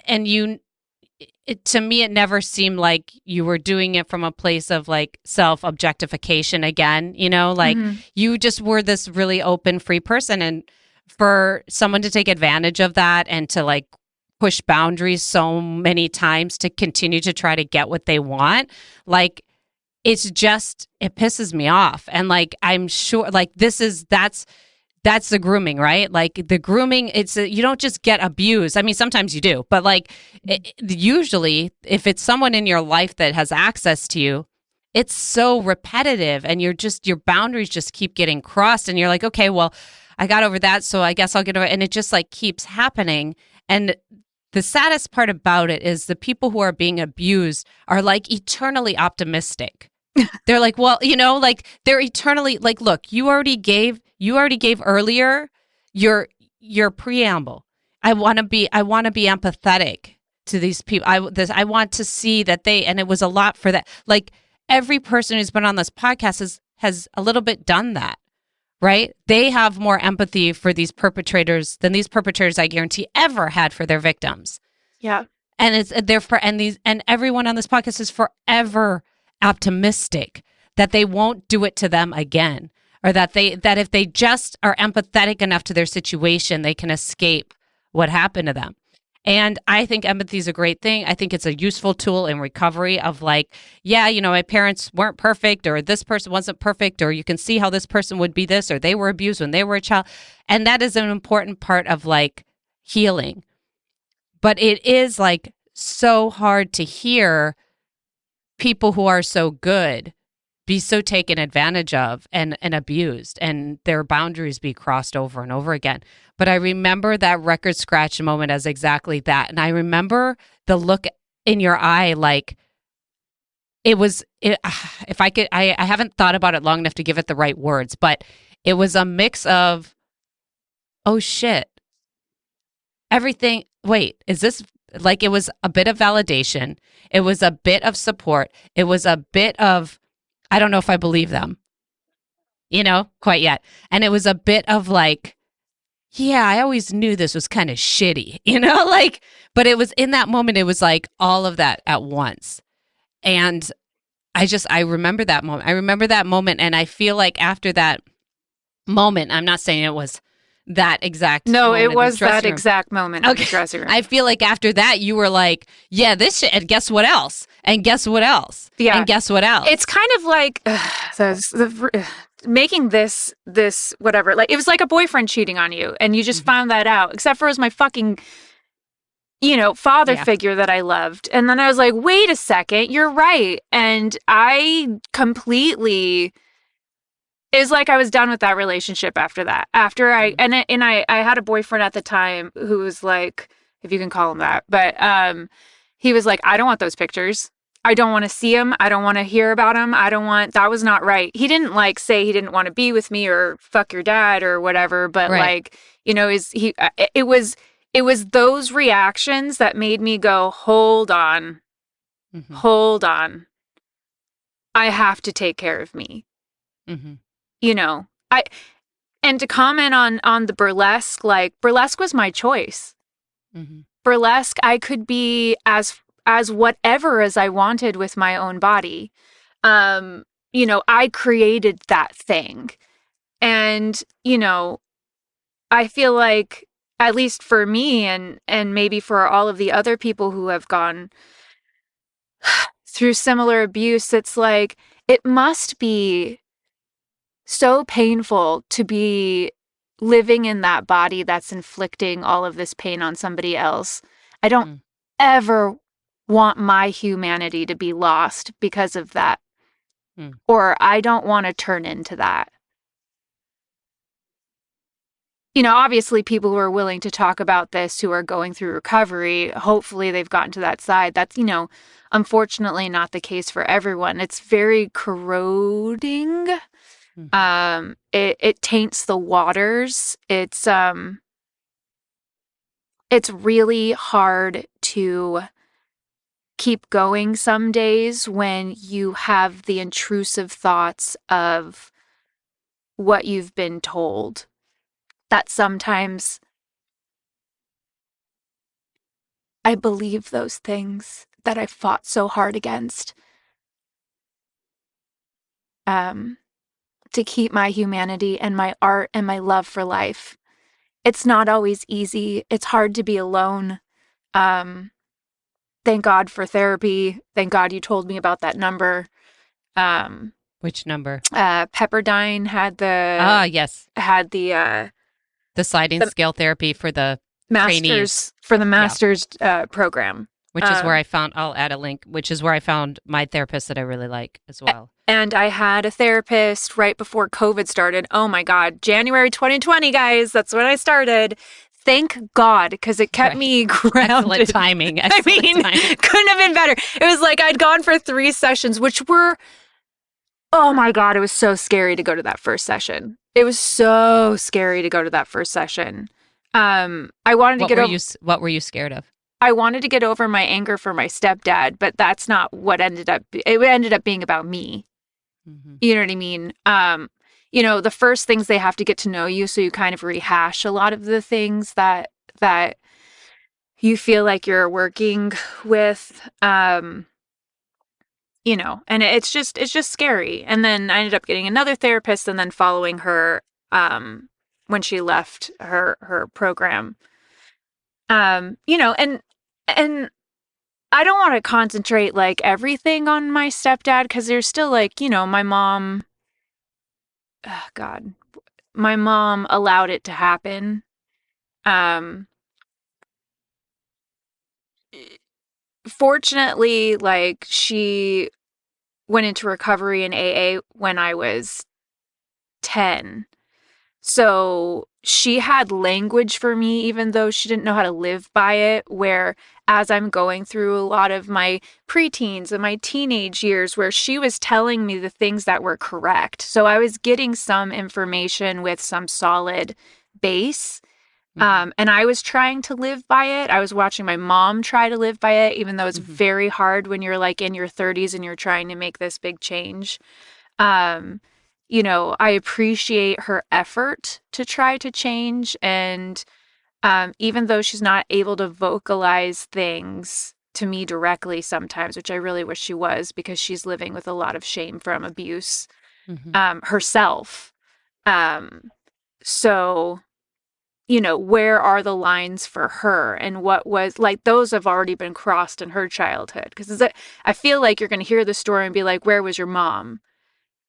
to me, it never seemed like you were doing it from a place of like self objectification again, like you just were this really open, free person. And for someone to take advantage of that and to like push boundaries so many times to continue to try to get what they want, like, it pisses me off. And like, I'm sure like that's the grooming, right? Like the grooming, you don't just get abused. I mean, sometimes you do, but like usually if it's someone in your life that has access to you, it's so repetitive and your boundaries just keep getting crossed. And you're like, okay, well, I got over that. So I guess I'll get over it. And it just like keeps happening. And the saddest part about it is the people who are being abused are like eternally optimistic. They're like, well, like they're eternally like, look, you already gave earlier your preamble. I want to be empathetic to these people. I want to see that and it was a lot for that. Like every person who's been on this podcast has a little bit done that, right? They have more empathy for these perpetrators than these perpetrators, I guarantee, ever had for their victims. Yeah. And and everyone on this podcast is forever optimistic that they won't do it to them again, or that if they just are empathetic enough to their situation, they can escape what happened to them. And I think empathy is a great thing. I think it's a useful tool in recovery of like, yeah, my parents weren't perfect, or this person wasn't perfect, or you can see how this person would be this, or they were abused when they were a child. And that is an important part of like healing. But it is like so hard to hear people who are so good be so taken advantage of and abused, and their boundaries be crossed over and over again. But I remember that record scratch moment as exactly that. And I remember the look in your eye, like if I could, I haven't thought about it long enough to give it the right words, but it was a mix of, oh shit, everything. Wait, is this like, it was a bit of validation. It was a bit of support. It was a bit of, I don't know if I believe them, quite yet. And it was a bit of like, yeah, I always knew this was kind of shitty, like, but it was in that moment, it was like all of that at once. And I remember that moment. And I feel like after that moment, I'm not saying it was that exact No, moment it was that room. exact moment in the dressing room. I feel like after that, you were like, yeah, this shit, and guess what else? And guess what else? Yeah. And guess what else? It's kind of like making this whatever. Like, it was like a boyfriend cheating on you, and you just found that out, except for it was my fucking, father figure that I loved. And then I was like, wait a second, you're right. And I completely... It was like I was done with that relationship after that. After I had a boyfriend at the time who was like, if you can call him that, but he was like, I don't want those pictures. I don't want to see him. I don't want to hear about him. That was not right. He didn't like say he didn't want to be with me or fuck your dad or whatever, but like, it was those reactions that made me go, hold on. Hold on. I have to take care of me. And to comment on the burlesque, like burlesque was my choice. Burlesque, I could be as whatever as I wanted with my own body. I created that thing. And, I feel like, at least for me and maybe for all of the other people who have gone through similar abuse, it's like, it must be so painful to be living in that body that's inflicting all of this pain on somebody else. I don't ever want my humanity to be lost because of that. Or I don't want to turn into that. Obviously people who are willing to talk about this, who are going through recovery, hopefully they've gotten to that side. That's, unfortunately not the case for everyone. It's very corroding. It taints the waters. It's really hard to keep going some days when you have the intrusive thoughts of what you've been told, that sometimes I believe those things that I fought so hard against, to keep my humanity and my art and my love for life. It's not always easy. It's hard to be alone. Thank God for therapy. Thank God you told me about that number. Which number? Pepperdine had the yes, had the sliding scale therapy for the masters trainees. For the master's program, which is where I found. I'll add a link. Which is where I found my therapist that I really like as well. And I had a therapist right before COVID started. Oh my God, January 2020, guys. That's when I started. Thank God, because it kept me grounded. Excellent timing. Timing. Couldn't have been better. It was like I'd gone for 3 sessions, which were, oh my God, it was so scary to go to that first session. It was so scary to go to that first session. I wanted to get over. What were you scared of? I wanted to get over my anger for my stepdad, but that's not what ended up. It ended up being about me. Mm-hmm. You know what I mean? The first things, they have to get to know you, so you kind of rehash a lot of the things that you feel like you're working with. And it's just scary. And then I ended up getting another therapist, and then following her when she left her program. And I don't want to concentrate like everything on my stepdad, because there's still like, my mom, God, my mom allowed it to happen. Fortunately, like, she went into recovery in AA when I was 10. So she had language for me, even though she didn't know how to live by it, where as I'm going through a lot of my preteens and my teenage years, where she was telling me the things that were correct. So I was getting some information with some solid base. And I was trying to live by it. I was watching my mom try to live by it, even though it's very hard when you're like in your 30s and you're trying to make this big change. I appreciate her effort to try to change. And even though she's not able to vocalize things to me directly sometimes, which I really wish she was, because she's living with a lot of shame from abuse herself. So, where are the lines for her, and what was, like, those have already been crossed in her childhood. Because I feel like you're going to hear the story and be like, where was your mom?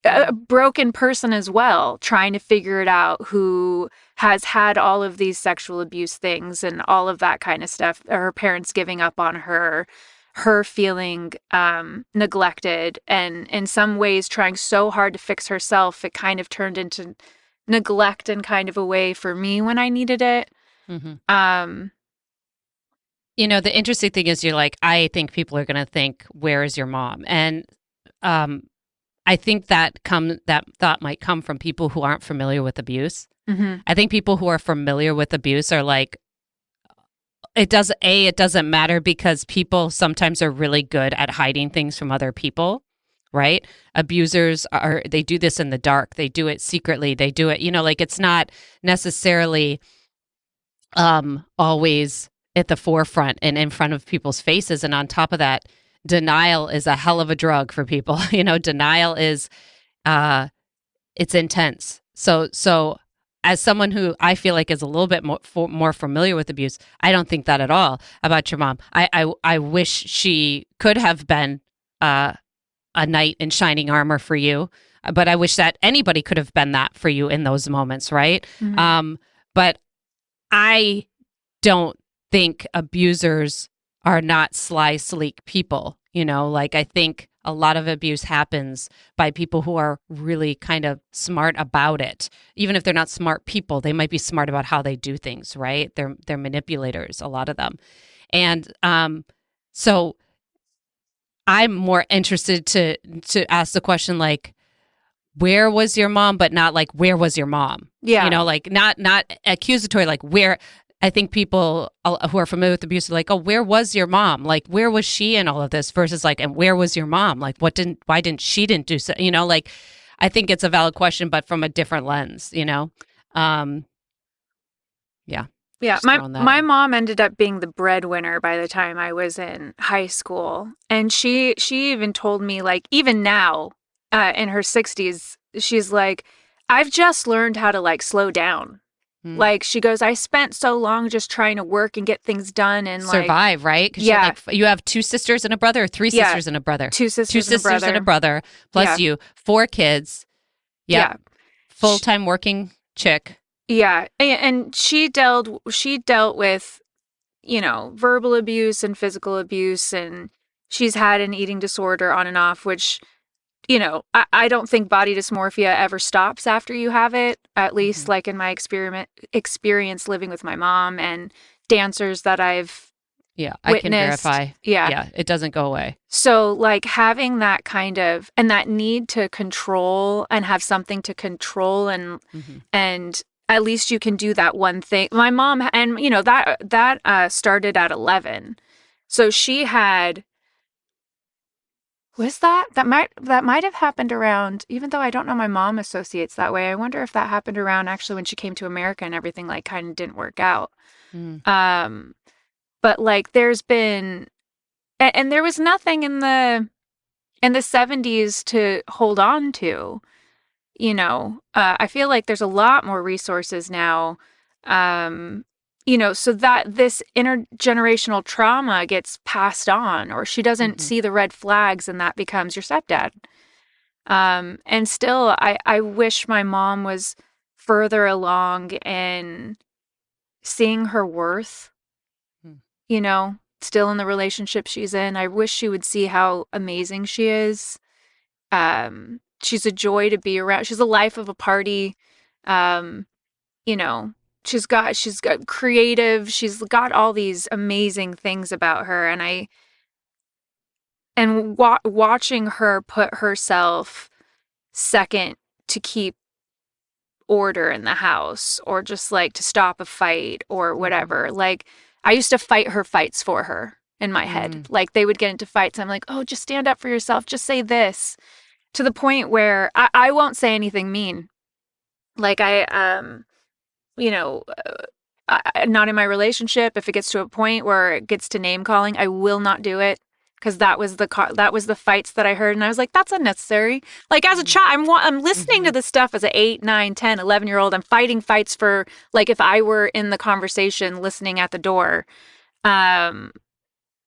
A broken person as well, trying to figure it out, who has had all of these sexual abuse things and all of that kind of stuff. Her parents giving up on her feeling neglected, and in some ways trying so hard to fix herself, it kind of turned into neglect in kind of a way for me when I needed it. The interesting thing is, you're like, I think people are going to think, where is your mom? And I think that thought might come from people who aren't familiar with abuse. I think people who are familiar with abuse are like, it doesn't matter, because people sometimes are really good at hiding things from other people, right? Abusers they do this in the dark. They do it secretly. They do it, like, it's not necessarily always at the forefront and in front of people's faces. And on top of that, denial is a hell of a drug for people. Denial is, it's intense. So as someone who I feel like is a little bit more familiar with abuse, I don't think that at all about your mom. I wish she could have been a knight in shining armor for you, but I wish that anybody could have been that for you in those moments, right? But I don't think abusers are not sly, sleek people. I think a lot of abuse happens by people who are really kind of smart about it. Even if they're not smart people, they might be smart about how they do things, right? They're manipulators, a lot of them. And so I'm more interested to ask the question, like, where was your mom, but not like, where was your mom? Yeah. Like not accusatory, like, where. I think people who are familiar with abuse are like, oh, where was your mom? Like, where was she in all of this? Versus like, and where was your mom? Like, why didn't she do so? I think it's a valid question, but from a different lens, Yeah. Yeah, Just my throwing that my in. mom ended up being the breadwinner by the time I was in high school, and she even told me, like, even now, in her 60s, she's like, I've just learned how to like slow down. Like, she goes, I spent so long just trying to work and get things done, and like, Survive, right? Because yeah, you have 2 sisters and a brother, or 3 yeah, sisters and a brother. 2 sisters and a Sisters and a brother. brother, plus Yeah, you, 4 kids. Yep. yeah. Full-time working chick. Yeah, and she dealt with, verbal abuse and physical abuse, and she's had an eating disorder on and off, which, I don't think body dysmorphia ever stops after you have it, at least like in my experience living with my mom and dancers that I've Yeah, I can witnessed. verify. Yeah. Yeah, it doesn't go away. So like having that kind of, and that need to control and have something to control, and at least you can do that one thing. My mom, and that started at 11. So she had, was that might have happened around, even though I don't know my mom associates that way. I wonder if that happened around actually when she came to America and everything like kind of didn't work out. But like there's been, and there was nothing in the 70s to hold on to. I feel like there's a lot more resources now, so that this intergenerational trauma gets passed on, or she doesn't see the red flags, and that becomes your stepdad. And still, I wish my mom was further along in seeing her worth, still in the relationship she's in. I wish she would see how amazing she is. She's a joy to be around. She's a life of a party. Um, she's got creative. She's got all these amazing things about her, and watching her put herself second to keep order in the house, or just like to stop a fight or whatever. Like, I used to fight her fights for her in my head. Like, they would get into fights. I'm like, oh, just stand up for yourself. Just say this. To the point where I won't say anything mean. Like, not in my relationship. If it gets to a point where it gets to name calling, I will not do it, because that was the fights that I heard, and I was like, that's unnecessary. Like, as a child, I'm listening to this stuff as an 8, 9, 10, 11-year-old. I'm fighting fights for, like, if I were in the conversation listening at the door.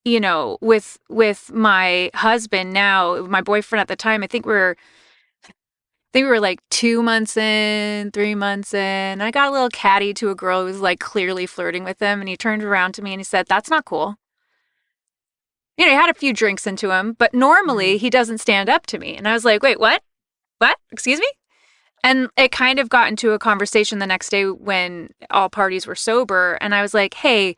With my husband now, my boyfriend at the time, I think we were like 2 months in, 3 months in. I got a little catty to a girl who was like clearly flirting with him, and he turned around to me and he said, that's not cool. He had a few drinks into him, but normally he doesn't stand up to me. And I was like, wait, what? What? Excuse me? And it kind of got into a conversation the next day when all parties were sober. And I was like, hey,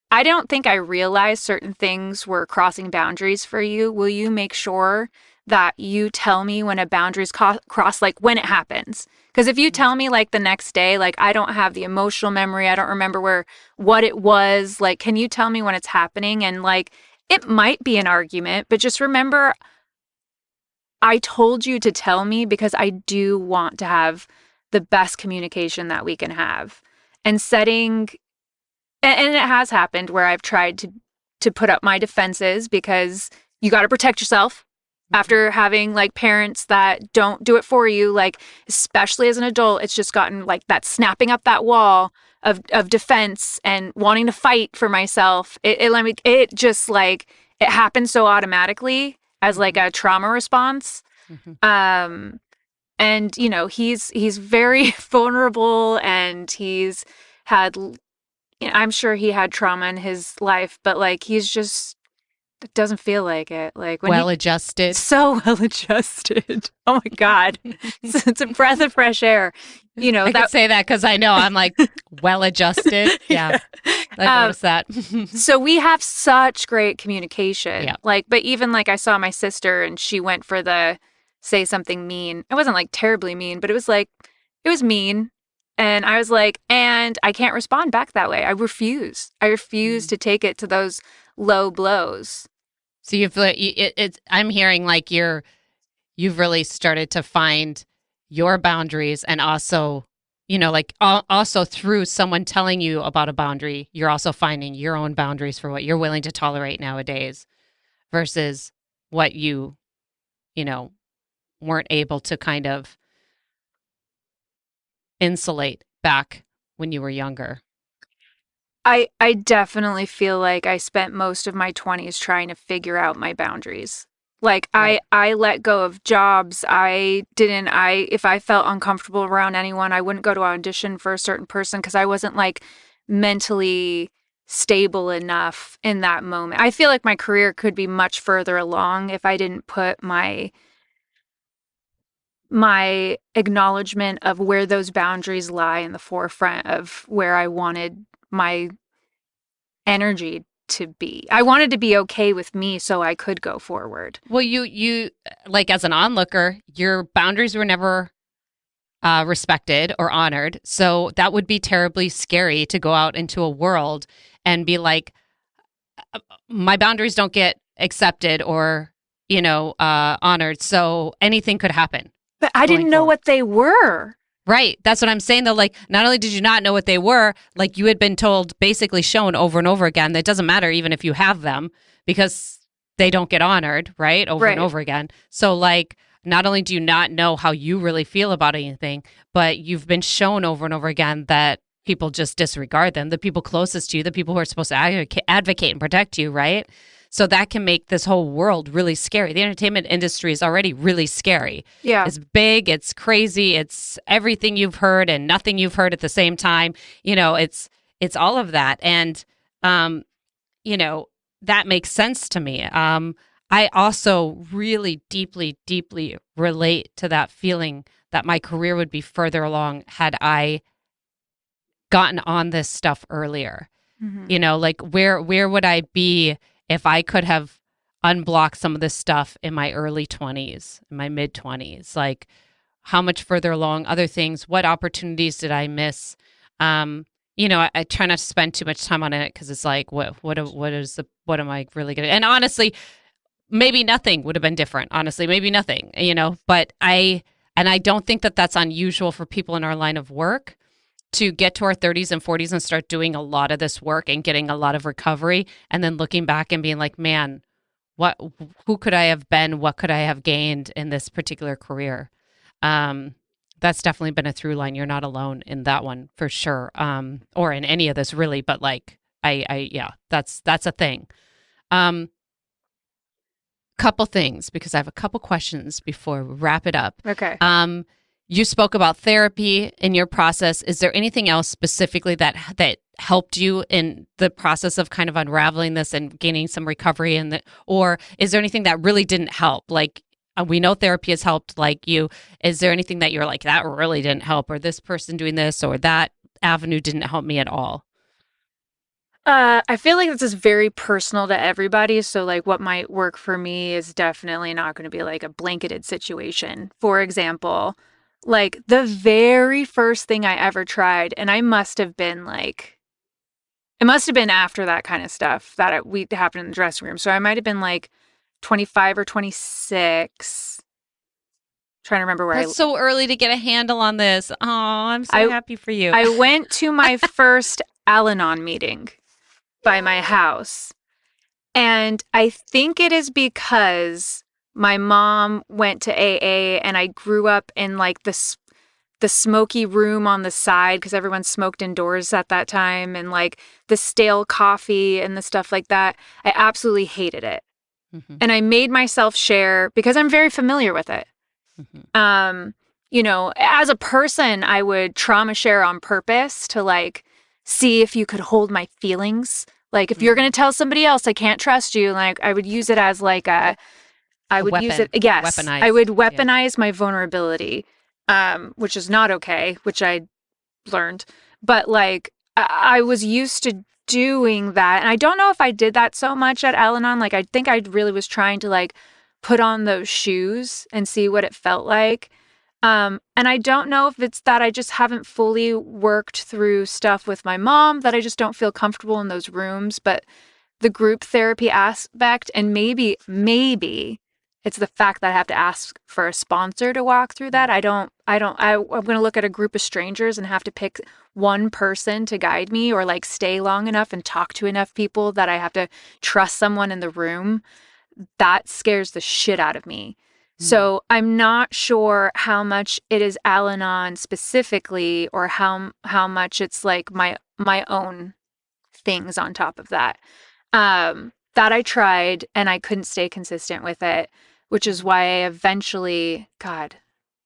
I don't think I realized certain things were crossing boundaries for you. Will you make sure that you tell me when a boundary's crossed, like when it happens? Because if you tell me like the next day, like I don't have the emotional memory, I don't remember what it was, like, can you tell me when it's happening? And like, it might be an argument, but just remember, I told you to tell me because I do want to have the best communication that we can have. And and it has happened where I've tried to put up my defenses, because you got to protect yourself after having like parents that don't do it for you. Like, especially as an adult, it's just gotten like that snapping up that wall of defense and wanting to fight for myself. It just like, it happens so automatically as like a trauma response. And he's very vulnerable, and he's had, I'm sure he had trauma in his life, but like, he's just, it doesn't feel like it. Like, when Well-adjusted. So well-adjusted. Oh my God. It's a breath of fresh air. I could say that because I know I'm like well-adjusted. Yeah. I noticed that. So we have such great communication. Yeah. Like, but even like, I saw my sister and she went for the say something mean. It wasn't like terribly mean, but it was mean. And I was like, and I can't respond back that way. I refuse to take it to those low blows. So you feel I'm hearing like you're you've really started to find your boundaries, and also, like also through someone telling you about a boundary, you're also finding your own boundaries for what you're willing to tolerate nowadays versus what you know, weren't able to kind of insulate back when you were younger. I definitely feel like I spent most of my 20s trying to figure out my boundaries. Like Right. I let go of jobs. If I felt uncomfortable around anyone, I wouldn't go to audition for a certain person because I wasn't like mentally stable enough in that moment. I feel like my career could be much further along if I didn't put my acknowledgement of where those boundaries lie in the forefront of where I wanted my energy to be. I wanted to be okay with me so I could go forward. Well, you like, as an onlooker, your boundaries were never respected or honored. So that would be terribly scary to go out into a world and be like, my boundaries don't get accepted or, honored. So anything could happen But I going didn't know forward. what they were. Right. That's what I'm saying, though. Like, not only did you not know what they were, like, you had been told, basically shown over and over again, that it doesn't matter even if you have them because they don't get honored, right? Over and Right. over again. So, like, not only do you not know how you really feel about anything, but you've been shown over and over again that people just disregard them, the people closest to you, the people who are supposed to advocate and protect you, right? So that can make this whole world really scary. The entertainment industry is already really scary. Yeah. It's big, it's crazy, it's everything you've heard and nothing you've heard at the same time. It's all of that. And um, that makes sense to me. I also really deeply, deeply relate to that feeling that my career would be further along had I gotten on this stuff earlier. Mm-hmm. Like, where would I be if I could have unblocked some of this stuff in my early 20s, in my mid 20s? Like, how much further along, other things, what opportunities did I miss? I try not to spend too much time on it because it's like, what am I really gonna? And honestly, maybe nothing would have been different. Honestly, maybe nothing. But I don't think that that's unusual for people in our line of work to get to our 30s and 40s and start doing a lot of this work and getting a lot of recovery, and then looking back and being like, man, who could I have been? What could I have gained in this particular career? That's definitely been a through line. You're not alone in that one for sure. Or in any of this really, but like, yeah, that's a thing. Couple things, because I have a couple questions before we wrap it up. Okay. You spoke about therapy in your process. Is there anything else specifically that helped you in the process of kind of unraveling this and gaining some recovery? Or is there anything that really didn't help? Like, we know therapy has helped, like you. Is there anything that you're like, that really didn't help, or this person doing this, or that avenue didn't help me at all? I feel like this is very personal to everybody. So, like, what might work for me is definitely not going to be like a blanketed situation. For example, like the very first thing I ever tried, and I must have been like, it must have been after that kind of stuff that we happened in the dressing room. So I might have been like 25 or 26. Trying to remember where That's so early to get a handle on this. Oh, I'm so happy for you. I went to my first Al-Anon meeting by my house. And I think it is because my mom went to AA and I grew up in like the smoky room on the side because everyone smoked indoors at that time, and like the stale coffee and the stuff like that. I absolutely hated it. Mm-hmm. And I made myself share because I'm very familiar with it. Mm-hmm. As a person, I would trauma share on purpose to like see if you could hold my feelings. Like, if you're going to tell somebody else I can't trust you, like, I would use it as like I would weapon. use it. Yes. Weaponize. I would weaponize my vulnerability, which is not okay, which I learned. But like, I was used to doing that. And I don't know if I did that so much at Al-Anon. Like, I think I really was trying to like put on those shoes and see what it felt like. And I don't know if it's that I just haven't fully worked through stuff with my mom, that I just don't feel comfortable in those rooms, but the group therapy aspect, and maybe It's the fact that I have to ask for a sponsor to walk through that. I'm going to look at a group of strangers and have to pick one person to guide me, or like stay long enough and talk to enough people that I have to trust someone in the room. That scares the shit out of me. So I'm not sure how much it is Al-Anon specifically, or how much it's like my own things on top of that. That I tried and I couldn't stay consistent with it, which is why I eventually, God,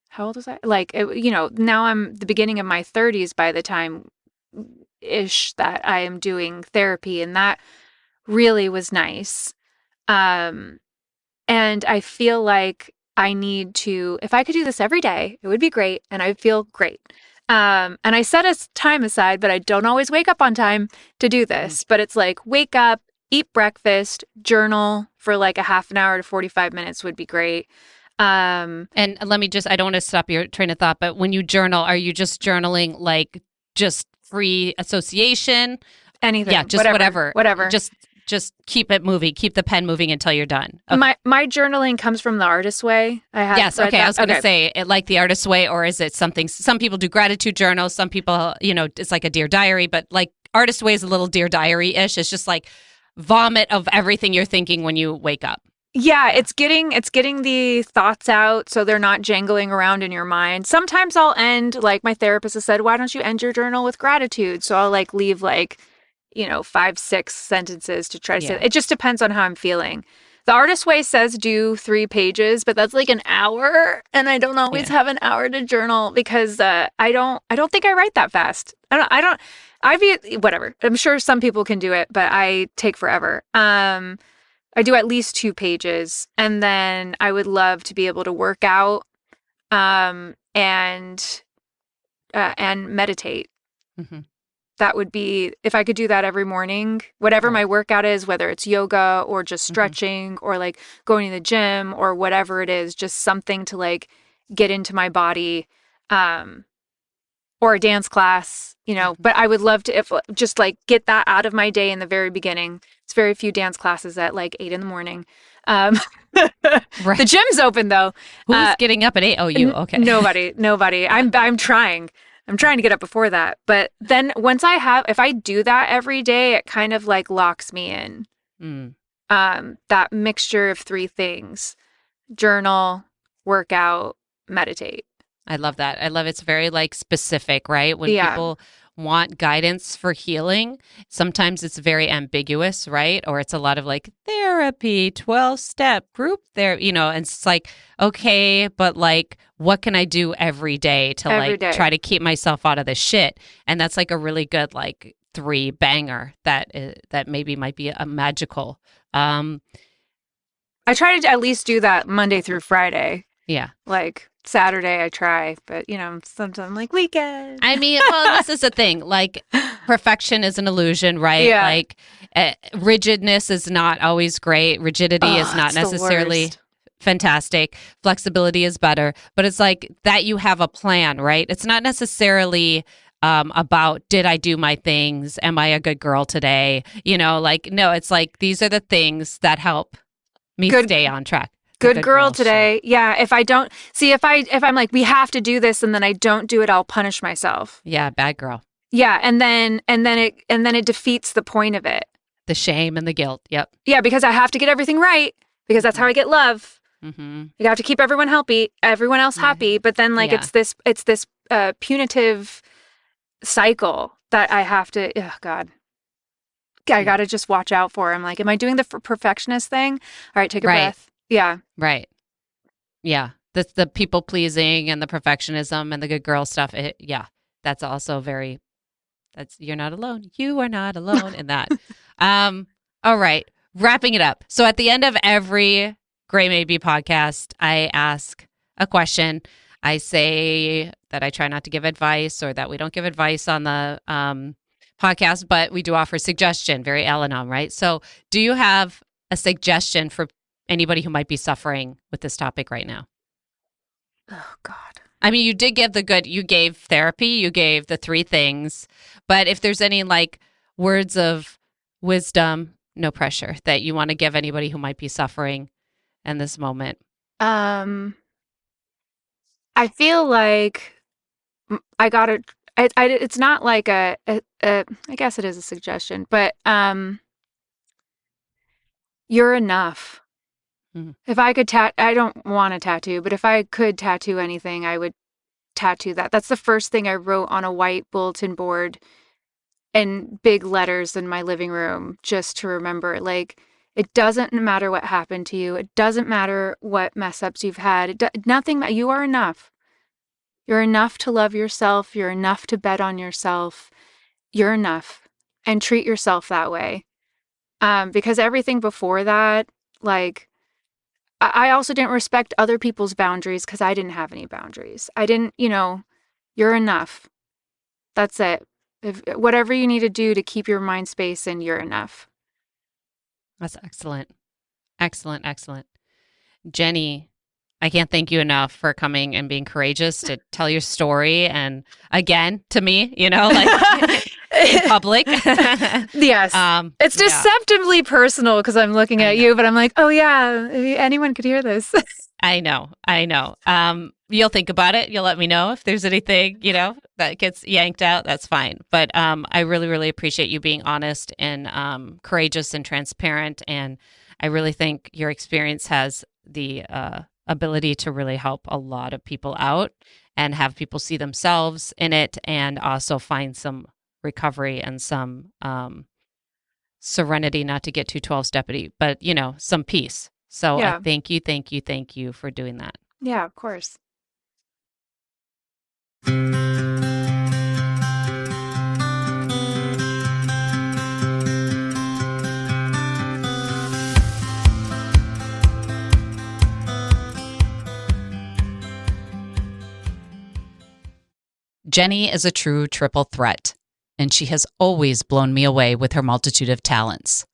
how old was I? Like, now I'm the beginning of my 30s by the time ish that I am doing therapy, and that really was nice. And I feel like I need to, if I could do this every day, it would be great. And I feel great. And I set a time aside, but I don't always wake up on time to do this. But it's like, wake up, eat breakfast, journal for like a half an hour to 45 minutes would be great. And let me I don't want to stop your train of thought, but when you journal, are you just journaling like just free association? Anything. Yeah, just whatever. Just keep it moving. Keep the pen moving until you're done. Okay. My journaling comes from the Artist's Way. Yes. Okay. I was going to say it, like the Artist's Way, or is it something? Some people do gratitude journals. Some people, it's like a Dear Diary. But like Artist's Way is a little Dear Diary ish. It's just like vomit of everything you're thinking when you wake up. Yeah, it's getting the thoughts out so they're not jangling around in your mind. Sometimes I'll end, like my therapist has said, why don't you end your journal with gratitude? So I'll like leave like 5-6 sentences to try to say. It just depends on how I'm feeling. The Artist's Way says do 3 pages, but that's like an hour, and I don't always have an hour to journal because I don't think I write that fast. Whatever. I'm sure some people can do it, but I take forever. I do at least 2 pages, and then I would love to be able to work out and meditate. Mm-hmm. That would be, if I could do that every morning, whatever my workout is, whether it's yoga or just stretching or like going to the gym or whatever it is, just something to like get into my body, or a dance class, but I would love to just like get that out of my day in the very beginning. It's very few dance classes at like 8 a.m. Right. The gym's open though. Who's getting up at 8? Oh, you. Okay. Nobody. I'm trying. I'm trying to get up before that. But then if I do that every day, it kind of like locks me in. That mixture of 3 things: journal, workout, meditate. I love that. I love it's very like specific, right? When people want guidance for healing, sometimes it's very ambiguous, right? Or it's a lot of like therapy, 12-step group there, and it's like, okay, but like, what can I do every day to try to keep myself out of this shit? And that's like a really good like 3 banger that maybe might be a magical. I try to at least do that Monday through Friday. Yeah. Like Saturday I try, but sometimes I'm like weekend. I mean, well, this is the thing. Like perfection is an illusion, right? Yeah. Like rigidness is not always great. Rigidity is not necessarily fantastic. Flexibility is better, but it's like that you have a plan, right? It's not necessarily about did I do my things? Am I a good girl today? No, it's like these are the things that help me stay on track. Good girl today. Shit. Yeah. If I don't if I'm like, we have to do this and then I don't do it, I'll punish myself. Yeah. Bad girl. Yeah. And then it defeats the point of it. The shame and the guilt. Yep. Yeah. Because I have to get everything right because that's how I get love. Mm-hmm. You have to keep everyone else happy. But then like, it's this punitive cycle that I have to, oh God, I got to just watch out for. I'm like, am I doing the perfectionist thing? All right. Take a breath. Yeah. Right. Yeah. The people pleasing and the perfectionism and the good girl stuff. That's also you're not alone. You are not alone in that. All right. Wrapping it up. So at the end of every Gray Maybe podcast, I ask a question. I say that I try not to give advice or that we don't give advice on the podcast, but we do offer suggestion, very Al-Anon, right? So do you have a suggestion for anybody who might be suffering with this topic right now? Oh, God. I mean, you did give you gave therapy, you gave the 3 things, but if there's any like words of wisdom, no pressure, that you want to give anybody who might be suffering in this moment? I feel like I got it. It's not like I guess it is a suggestion, but you're enough. Mhm. If I could I don't want a tattoo, but if I could tattoo anything, I would tattoo that. That's the first thing I wrote on a white bulletin board in big letters in my living room, just to remember, like, it doesn't matter what happened to you. It doesn't matter what mess ups you've had. Nothing. You are enough. You're enough to love yourself. You're enough to bet on yourself. You're enough, and treat yourself that way. Because everything before that, like, I also didn't respect other people's boundaries because I didn't have any boundaries. I didn't, you're enough. That's it. Whatever you need to do to keep your mind space in, you're enough. That's excellent. Excellent, excellent. Jenni, I can't thank you enough for coming and being courageous to tell your story. And again, to me, like in public. Yes. It's deceptively personal because I'm looking at you, but I'm like, oh yeah, anyone could hear this. I know. You'll think about it. You'll let me know if there's anything, that gets yanked out. That's fine. But I really, really appreciate you being honest and courageous and transparent. And I really think your experience has the ability to really help a lot of people out and have people see themselves in it and also find some recovery and some serenity, not to get too 12-steppity, but, some peace. So I thank you for doing that. Yeah, of course. Jenni is a true triple threat, and she has always blown me away with her multitude of talents.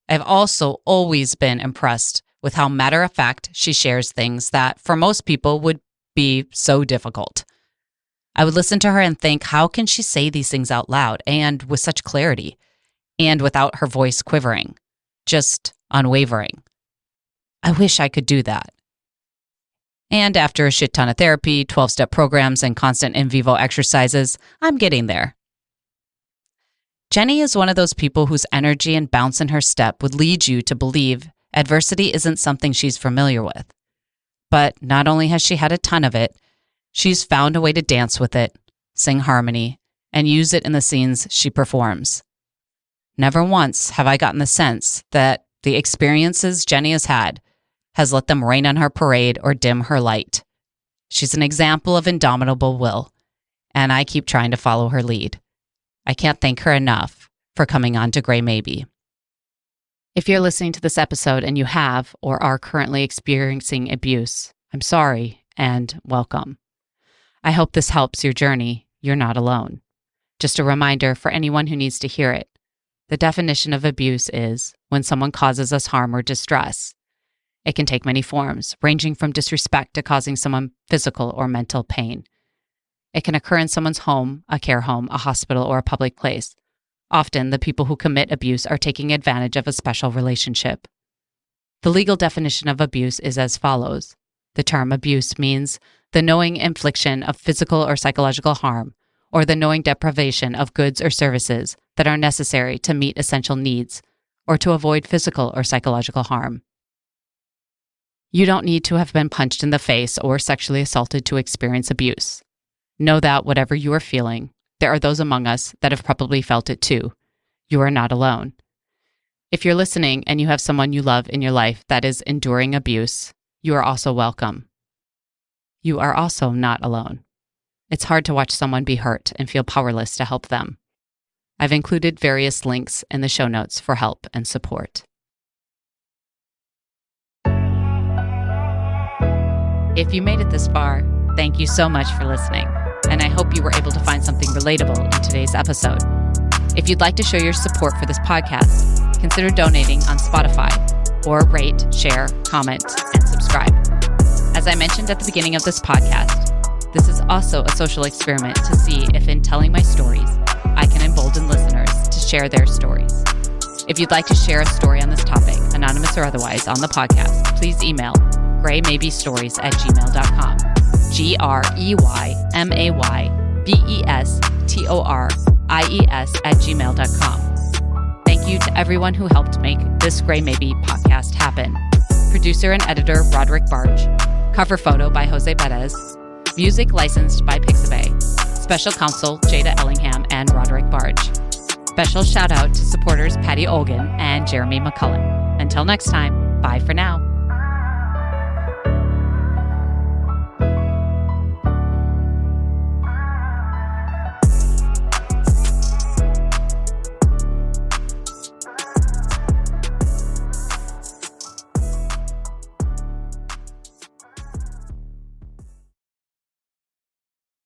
I've also always been impressed with how matter-of-fact she shares things that, for most people, would be so difficult. I would listen to her and think, how can she say these things out loud and with such clarity and without her voice quivering, just unwavering? I wish I could do that. And after a shit ton of therapy, 12-step programs, and constant in vivo exercises, I'm getting there. Jenni is one of those people whose energy and bounce in her step would lead you to believe adversity isn't something she's familiar with. But not only has she had a ton of it, she's found a way to dance with it, sing harmony, and use it in the scenes she performs. Never once have I gotten the sense that the experiences Jenni has had has let them rain on her parade or dim her light. She's an example of indomitable will, and I keep trying to follow her lead. I can't thank her enough for coming on to Gray Maybe. If you're listening to this episode and you have or are currently experiencing abuse, I'm sorry and welcome. I hope this helps your journey. You're not alone. Just a reminder for anyone who needs to hear it. The definition of abuse is when someone causes us harm or distress. It can take many forms, ranging from disrespect to causing someone physical or mental pain. It can occur in someone's home, a care home, a hospital, or a public place. Often, the people who commit abuse are taking advantage of a special relationship. The legal definition of abuse is as follows. The term abuse means the knowing infliction of physical or psychological harm, or the knowing deprivation of goods or services that are necessary to meet essential needs, or to avoid physical or psychological harm. You don't need to have been punched in the face or sexually assaulted to experience abuse. Know that whatever you are feeling, there are those among us that have probably felt it too. You are not alone. If you're listening and you have someone you love in your life that is enduring abuse, you are also welcome. You are also not alone. It's hard to watch someone be hurt and feel powerless to help them. I've included various links in the show notes for help and support. If you made it this far, thank you so much for listening, and I hope you were able to find something relatable in today's episode. If you'd like to show your support for this podcast, consider donating on Spotify, or rate, share, comment, and subscribe. As I mentioned at the beginning of this podcast, this is also a social experiment to see if in telling my stories, I can embolden listeners to share their stories. If you'd like to share a story on this topic, anonymous or otherwise, on the podcast, please email greymaybestories@gmail.com. greymaybestories@gmail.com. Thank you to everyone who helped make this Grey Maybe podcast happen. Producer and editor Roderick Barge. Cover photo by Jose Perez. Music licensed by Pixabay. Special counsel Jada Ellingham and Roderick Barge. Special shout out to supporters Patty Olgan and Jeremy McCullen. Until next time, bye for now.